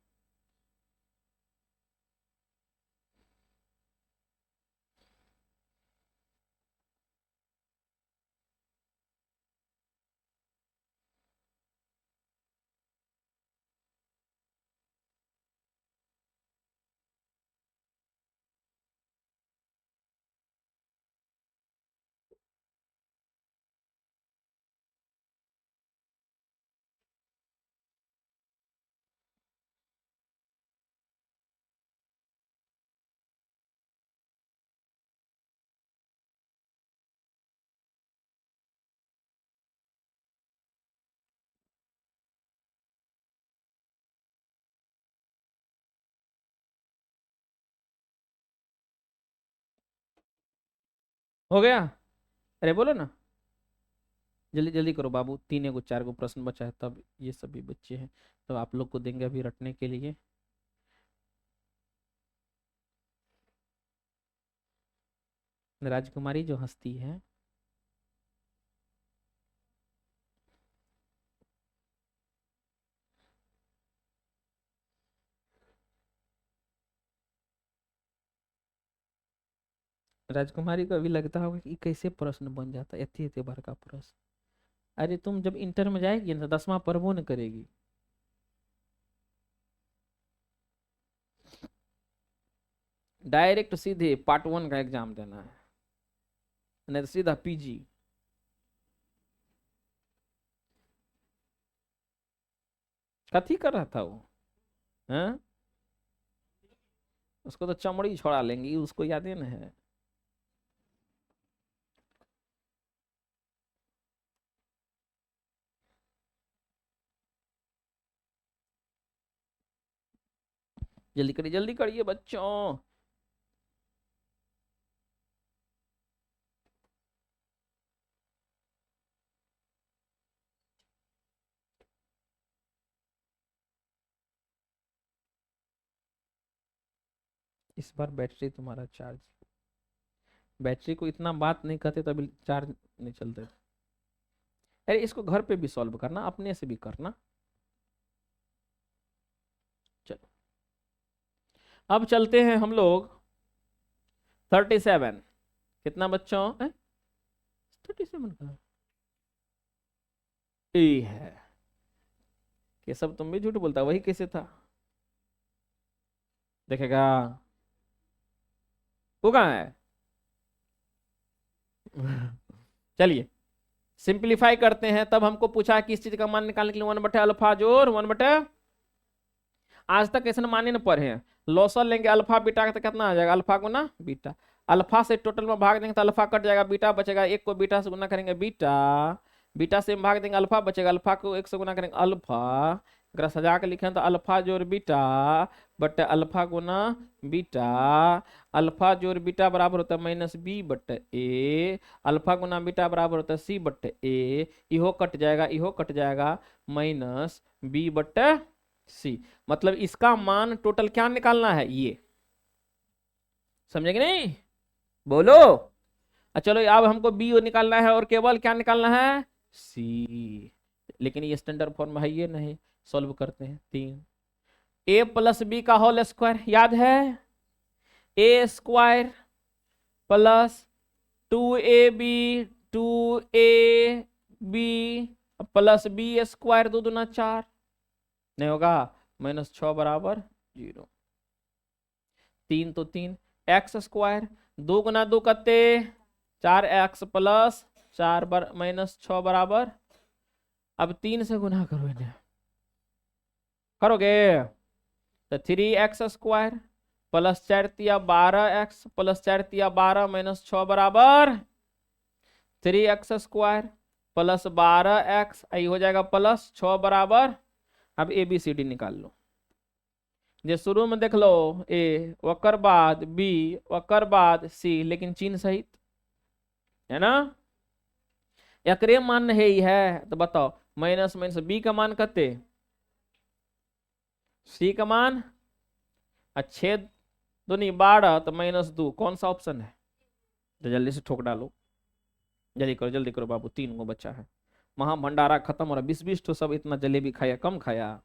हो गया, अरे बोलो ना जल्दी जल्दी करो बाबू, 3 को 4 को प्रश्न बचा है, तब ये सभी बच्चे हैं तो आप लोग को देंगे अभी रटने के लिए। राजकुमारी जो हंसती है, राजकुमारी को अभी लगता होगा कि कैसे प्रश्न बन जाता है इतने इतने बार का प्रश्न। अरे तुम जब इंटर में जाएगी ना 10वां पढ़बो न करेगी। डायरेक्ट सीधे पार्ट 1 का एग्जाम देना है, नहीं तो सीधा पीजी। कथी कर रहा था वो, हाँ उसको तो चमड़ी छोड़ा लेंगी, उसको याद है ना है। जल्दी करिए बच्चों। इस बार बैटरी तुम्हारा चार्ज, बैटरी को इतना बात नहीं करते तभी चार्ज नहीं चलते। अरे इसको घर पे भी सॉल्व करना, अपने से भी करना। चलो अब चलते हैं हम लोग 37 कितना बच्चों? 37 का ए है। ये सब तुम भी झूठ बोलता, वही कैसे था? देखेगा वो कहाँ है? चलिए सिंप्लीफाई करते हैं। तब हमको पूछा कि इस चीज का मान निकालने के लिए 1 बटे अल्फा जोड़ 1 बटे, आज तक ऐसे माने न पढ़े हैं। लॉसल लेंगे अल्फा बीटा का तो कितना आ जाएगा? अल्फा गुना बीटा। अल्फा से टोटल में भाग देंगे तो अल्फा कट जाएगा, बीटा बचेगा। एक को बीटा से गुना करेंगे बीटा, बीटा से भाग देंगे अल्फा बचेगा, अल्फा को एक से गुना करेंगे अल्फा। अगर सजा के लिखें तो अल्फा जोड़ बीटा बटे अल्फा गुना बीटा। अल्फा जोड़ बीटा बराबर होता है माइनस बी बटे ए, अल्फा गुना बीटा बराबर होता है सी बटे ए। इहो कट जाएगा, इहो कट जाएगा, माइनस बी बटे सी। मतलब इसका मान टोटल क्या निकालना है? ये समझे कि नहीं? बोलो। चलो अब हमको बी निकालना है और केवल क्या निकालना है? सी। लेकिन ये स्टैंडर्ड फॉर्म है ये नहीं। सॉल्व करते हैं। 3 ए प्लस बी का होल स्क्वायर याद है? A square plus 2ab 2ab plus B square 2 दूना 4 नहीं होगा, -6 बराबर 0। 3 तो 3 एक्स स्क्वायर 2 गुना 2 कते 4x प्लस 4 -6 बराबर। अब 3 से गुना करो इन्हें, करोगे तो 3x स्क्वायर प्लस 4 तिया 12x प्लस 4 तिया 12 -6 बराबर 3x स्क्वायर प्लस 12x, आई हो जाएगा प्लस 6 बराबर। अब ए बी सी डी निकाल लो। जे शुरू में देख लो ए, वकर बाद बी, वकर बाद सी, लेकिन चिन्ह सहित, है ना? एकरे मान है ही है तो बताओ माइनस माइनस बी का मान कते, सी का मान 6 दूनी 12 तो -2, कौन सा ऑप्शन है? तो जल्दी से ठोक डालो, जल्दी करो बाबू, 3 गो बच्चा है। महा भंडारा खत्म हो रहा, 20-20 तो सब इतना जलेबी खाया, कम खाया।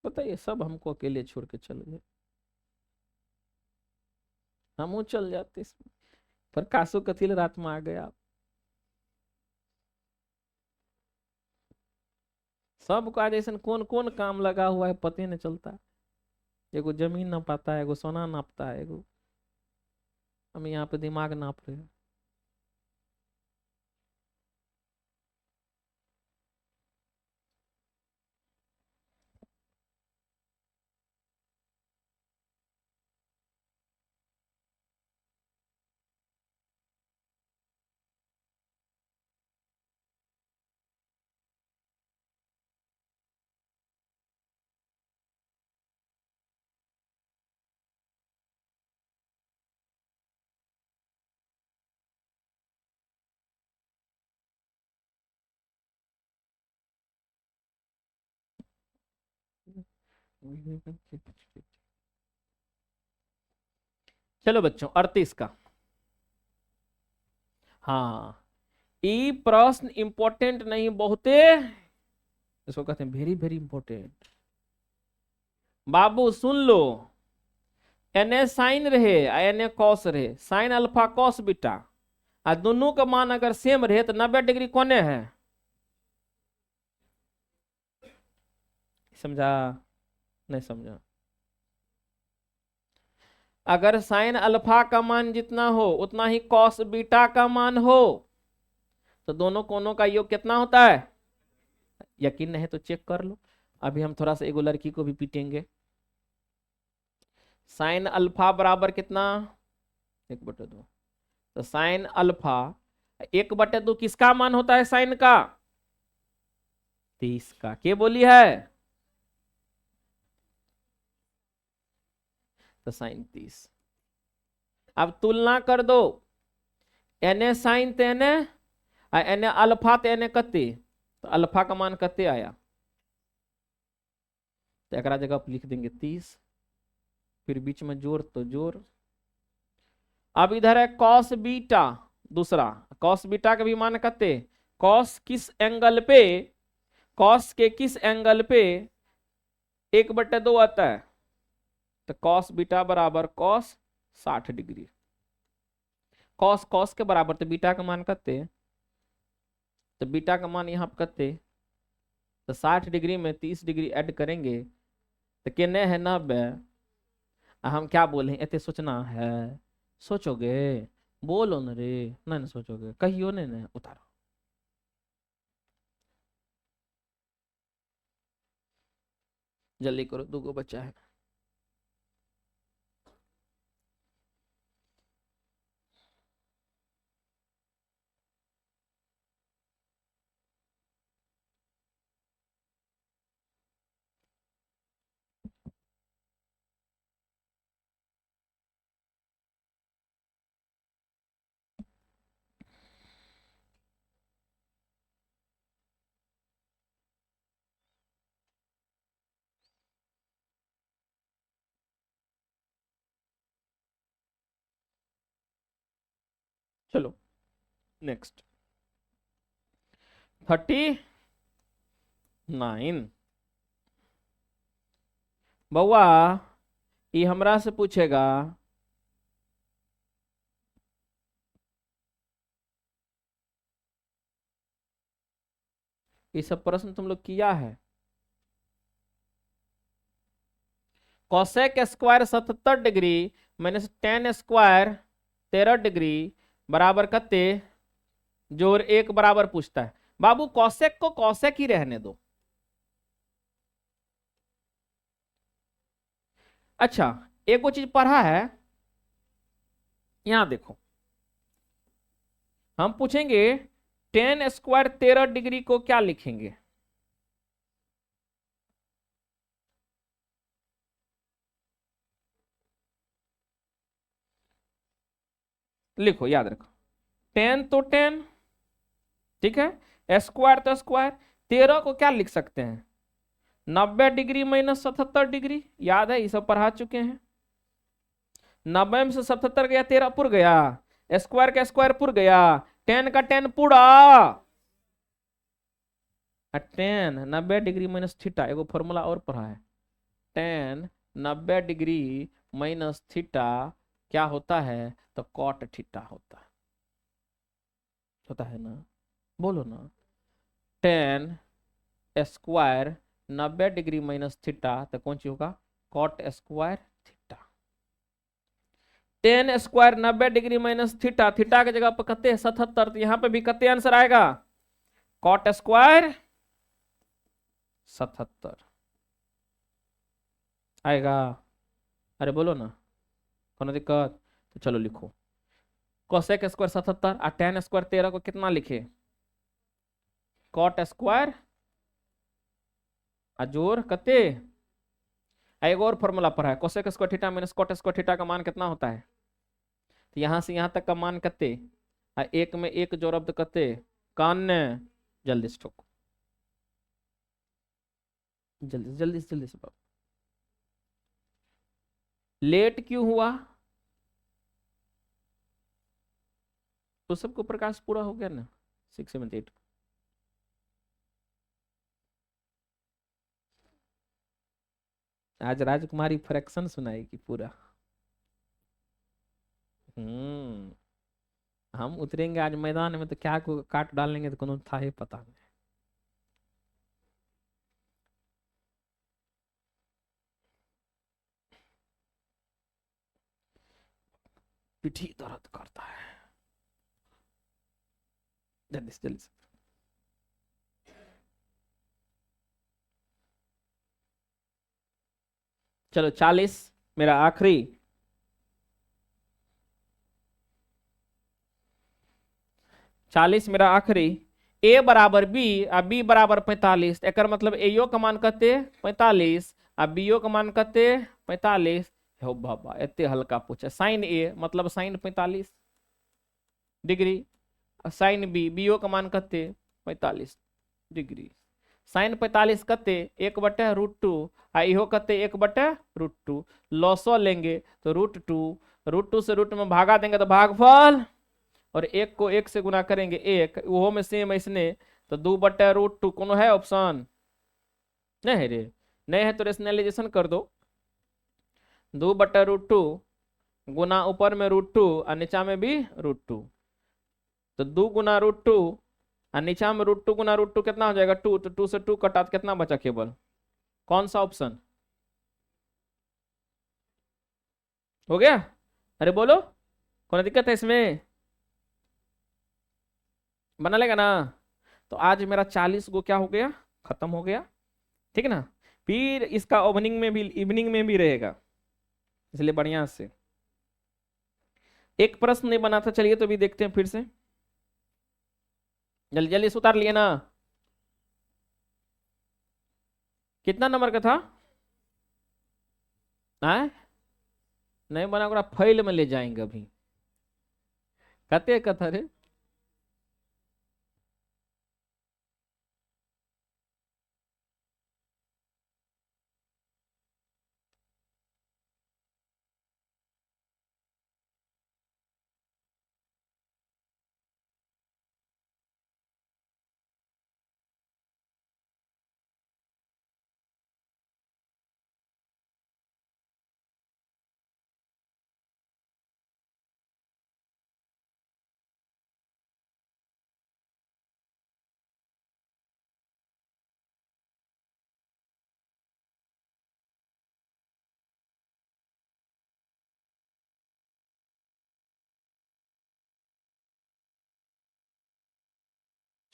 पता ये सब हमको अकेले छोड़ के चल गए, हम चल जाते इसमें। पर कासो कथिल रात में आ गया। सबका जैसे कौन कौन काम लगा हुआ है पता नहीं चलता। एगो जमीन ना पाता है, एगो सोना नापता है, एगो हम यहाँ पे दिमाग नाप रहे हैं। चलो बच्चों 38 का, हाँ ये प्रश्न इंपॉर्टेंट नहीं बहुते, इसको कहते हैं वेरी वेरी इंपॉर्टेंट। बाबू सुन लो, एने साइन रहे एने कॉस रहे, साइन अल्फा कॉस बीटा, आ दोनों का मान अगर सेम रहे तो 90 डिग्री कोने है। समझा? नहीं समझा? अगर साइन अल्फा का मान जितना हो उतना ही कॉस बीटा का मान हो तो दोनों कोनों का योग कितना होता है? यकीन नहीं तो चेक कर लो। अभी हम थोड़ा सा एगो लड़की को भी पीटेंगे। साइन अल्फा बराबर कितना? 1/2। तो साइन अल्फा 1/2 किसका मान होता है? साइन का 30 का। क्या बोली है? तो साइन 30। अब तुलना कर दो, एने साइन तेने एने अल्फा तेने कते, तो अल्फा का मान कते आया? तो एक जगह पर लिख देंगे 30, फिर बीच में जोड़ तो जोड़। अब इधर है कॉस बीटा, दूसरा कॉस बीटा का भी मान कते, कॉस किस एंगल पे, कॉस के किस एंगल पे 1/2 आता है, तो कॉस बीटा बराबर कॉस 60 डिग्री। कॉस कॉस के बराबर, तो बीटा का मान कते, तो बीटा का मान यहाँ पे कते, तो 60 डिग्री में 30 डिग्री ऐड करेंगे तो कितने है 90। हम क्या बोले, इतने सोचना है, सोचोगे, बोलो न रे, नहीं सोचोगे, कहियो नहीं ना, उतारो। जल्दी करो, 2 बच्चा है। चलो नेक्स्ट 39। बउआ ये हमरा से पूछेगा, ये सब प्रश्न तुम लोग किया है। Cosec square 77 degree minus ten square 13 degree बराबर कते, जोर 1 बराबर पूछता है। बाबू कौशेक को कौशेक ही रहने दो। अच्छा एक वो चीज पढ़ा है, यहां देखो, हम पूछेंगे टेन स्क्वायर 13 डिग्री को क्या लिखेंगे, लिखो याद रखो, टेन तो टेन, ठीक है, स्क्वायर तो स्क्वायर, 13 को क्या लिख सकते हैं, 90 डिग्री माइनस 77 डिग्री, याद है ये सब पढ़ा चुके हैं। 90 में से 77 गया, 13 पुर गया, स्क्वायर का स्क्वायर पुर गया, 10 का 10 पूरा, 10 90 डिग्री माइनस थीटा, एगो फॉर्मूला और पढ़ा है, 10 90 डिग्री माइनस थीटा क्या होता है, तो कॉट थीटा होता है ना, बोलो ना, 10 स्क्वायर 90 डिग्री माइनस थीटा तो कौन सी होगा, cot square theta. 10 square 90 degree minus theta, theta की जगह पर कते 77, तो यहां पे भी कते आंसर आएगा, कॉट स्क्वायर 77 आएगा। अरे बोलो ना, कोनो दिक्कत, तो चलो लिखो, कोसेक स्क्वायर 77 और टेन स्क्वायर 13 को कितना लिखे, कॉट स्क्वायर अजोर कते, एक और फॉर्मूला पढ़ा है, cosec square theta minus cot square theta का मान कितना होता है, तो यहां से यहां तक का मान कते, एक में एक जोड़ब तो कते 91, जल्दी से ठोको, जल्दी जल्दी जल्दी से बाबू। लेट क्यों हुआ, तो सबको प्रकाश पूरा हो गया ना, 6 7 8। आज राजकुमारी फ्रैक्शन सुनाएगी पूरा। हम उतरेंगे आज मैदान में तो क्या को काट डालेंगे तो कोनो था ही पता नहीं। पीठी दर्द करता है, जल्दी से जल्दी से। चलो 40 मेरा आखिरी, 40 मेरा आखिरी, ए बराबर बी आ बी बराबर 45, एक मतलब एयो का मान कते 45 आ बीओ का मान कते 45। हो बाबा एते हल्का पूछे, साइन ए मतलब साइन 45 डिग्री, साइन बी बीओ का मान कते 45 डिग्री, साइन 45 कते 1/√2 आ इहो कते 1/√2। लॉसो लेंगे तो √2 से रूट में भागा देंगे तो भागफल, और 1 को 1 से गुना करेंगे 1, वो में सेम ऐसने तो 2/√2 कोनो है ऑप्शन? नहीं है रे, नहीं है तो रेशनलाइजेशन कर दो। 2/√2 गुना ऊपर में √2 और नीचा में भी √2, तो 2 गुना √2 और नीचा में √2 गुना √2 कितना हो जाएगा 2, तो 2 से 2 कटा तो कितना बचा केवल? कौन सा ऑप्शन हो गया? अरे बोलो, कोई दिक्कत है इसमें? बना लेगा ना? तो आज मेरा 40 गो क्या हो गया, खत्म हो गया, ठीक है ना। फिर इसका इवनिंग में भी रहेगा, इसलिए बढ़िया से। एक प्रश्न नहीं बना था, चलिए तो भी देखते हैं फिर से, जल्दी जल्दी से उतार लिए ना। कितना नंबर का था? आए नहीं बना ओकरा फाइल में ले जाएंगे अभी। कते का था रे?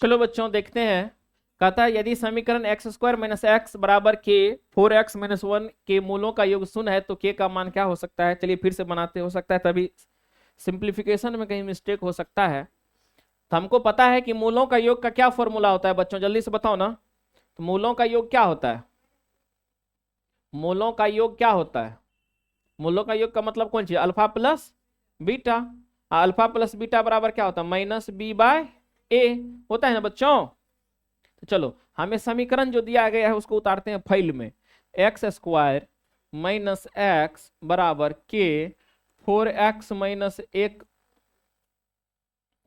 चलो बच्चों देखते हैं। कहता है यदि समीकरण x² - x बराबर k 4x - 1 के मूलों का योग शून्य है तो k का मान क्या हो सकता है? चलिए फिर से बनाते, हो सकता है तभी सिंप्लीफिकेशन में कहीं मिस्टेक हो सकता है। तो हमको पता है कि मूलों का योग का क्या फॉर्मूला होता है बच्चों, जल्दी से बताओ ना। तो मूलों का योग क्या होता है? मूलों का योग क्या होता है? मूलों का योग का मतलब कौन चीज? Alpha plus beta. Alpha plus beta बराबर क्या होता है? -b/a होता है ना बच्चों। तो चलो हमें समीकरण जो दिया गया है उसको उतारते हैं फाइल में। x² - x बराबर k 4x - 1,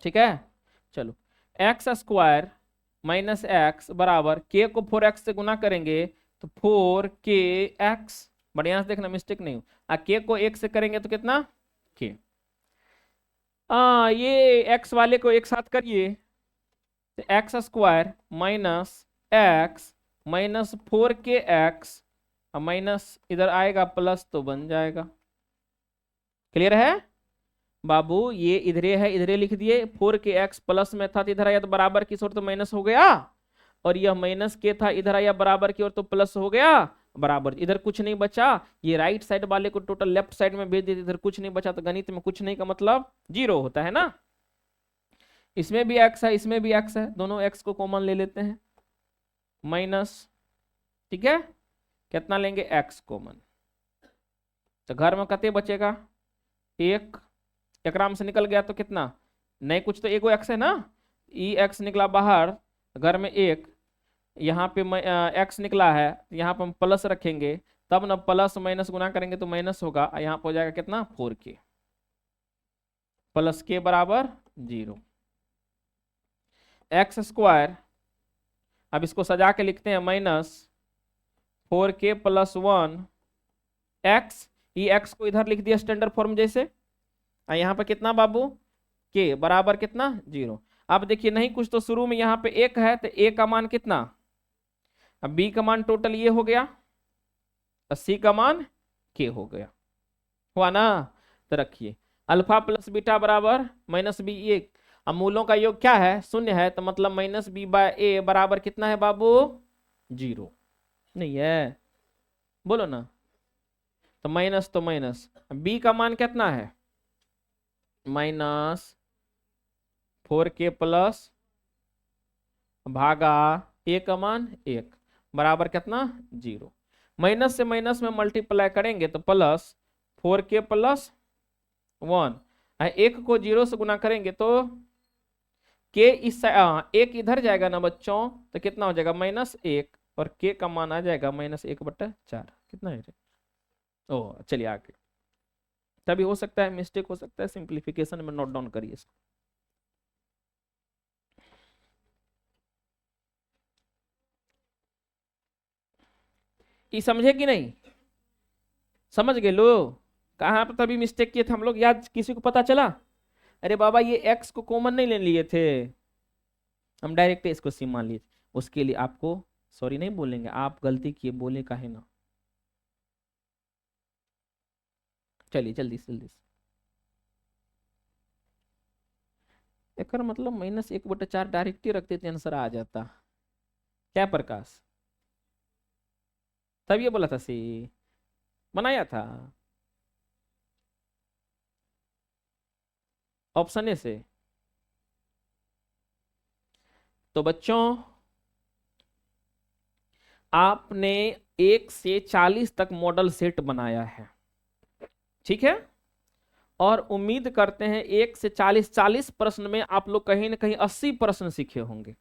ठीक है। चलो x² - x बराबर k को 4x से गुना करेंगे तो 4kx, बढ़िया से देखना मिस्टेक नहीं हो, k को 1 से करेंगे तो कितना k। ये x वाले को एक साथ करिए तो x² - x -4kx माइनस इधर आएगा प्लस तो बन जाएगा। क्लियर है बाबू? ये इधरे है, इधरे लिख दिए। 4kx प्लस में था तो इधर आया तो बराबर की ओर तो माइनस हो गया, और यह माइनस के था इधर आया बराबर की ओर तो प्लस हो गया, बराबर। इधर कुछ नहीं बचा, ये राइट साइड वाले को टोटल लेफ्ट साइड में भेज दिए, इधर कुछ नहीं बचा, तो गणित में कुछ नहीं का मतलब 0 होता है ना। इसमें भी x है, इसमें भी x है, दोनों x को कॉमन ले लेते हैं, माइनस, ठीक है। कितना लेंगे? x कॉमन, तो घर में कते बचेगा? 1, एक आराम से निकल गया तो कितना, नहीं कुछ तो एगो x है ना, ई x निकला बाहर, घर में 1, यहाँ पे x निकला है, यहाँ पे हम प्लस रखेंगे, तब ना प्लस माइनस गुना करेंगे तो माइनस होगा, यहाँ पे हो जाएगा कितना 4k प्लस k बराबर 0। x², अब इसको सजा के लिखते हैं -4k + 1 x, ये x को इधर लिख दिया स्टैंडर्ड फॉर्म जैसे, यहाँ पे कितना बाबू k बराबर कितना 0। अब देखिए नहीं कुछ तो शुरू में यहाँ पे 1 है तो a का मान कितना, अब b का मान टोटल ये हो गया, c का मान k हो गया, हुआ ना। तो रखिए अल्फा प्लस बीटा बराबर -b। अब मूलों का योग क्या है? शून्य है, तो मतलब -b/a बराबर कितना है बाबू? 0 नहीं है, बोलो ना। तो माइनस b का मान कितना है? -4k प्लस भागा a का मान 1 बराबर कितना 0। माइनस से माइनस में मल्टीप्लाई करेंगे तो प्लस 4k + 1, 1 को 0 से गुना करेंगे तो के इस एक इधर जाएगा ना बच्चों, तो कितना हो जाएगा -1, और के का मान आ जाएगा -1/4। कितना है? ओ चलिए आगे। तभी हो सकता है मिस्टेक हो सकता है, सिंप्लीफिकेशन में नोट डाउन करिए इसको। ये समझे कि नहीं? समझ गए लो? कहाँ पर तभी मिस्टेक किए थे हम लोग, याद किसी को पता चला? अरे बाबा ये एक्स को कॉमन नहीं ले लिए थे, हम डायरेक्ट इसको सी मान लिए थे। उसके लिए आपको सॉरी नहीं बोलेंगे, आप गलती किए बोले काहे ना। चलिए जल्दी से जल्दी से। एकर मतलब -1/4 डायरेक्ट ही रखते थे, आंसर आ जाता। क्या प्रकाश? तब ये बोला था सी, बनाया था ऑप्शन ए से। तो बच्चों आपने 1 से 40 तक मॉडल सेट बनाया है, ठीक है? और उम्मीद करते हैं 1 से 40 प्रश्न में आप लोग कहीं ना कहीं 80 प्रश्न सीखे होंगे।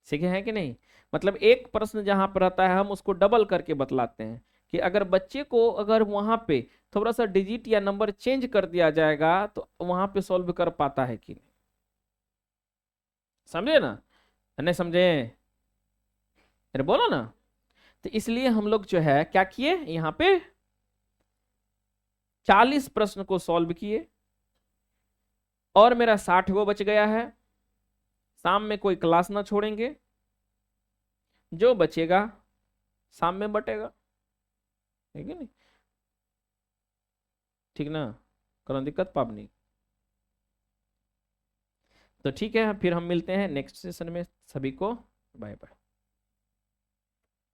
सीखे हैं कि नहीं? मतलब एक प्रश्न जहां पर रहता है हम उसको डबल करके बतलाते हैं कि अगर बच्चे को अगर वहां पे थोड़ा सा डिजिट या नंबर चेंज कर दिया जाएगा तो वहां पे सॉल्व कर पाता है कि नहीं। समझे ना? नहीं समझे? अरे बोलो ना। तो इसलिए हम लोग जो है क्या किए यहाँ पे, 40 प्रश्न को सॉल्व किए और मेरा 60 गो बच गया है। शाम में कोई क्लास ना छोड़ेंगे, जो बचेगा शाम में बटेगा, ठीक है नहीं? ठीक ना? करो दिक्कत पाबनी। तो ठीक है, फिर हम मिलते हैं नेक्स्ट सेशन में। सभी को बाय बाय।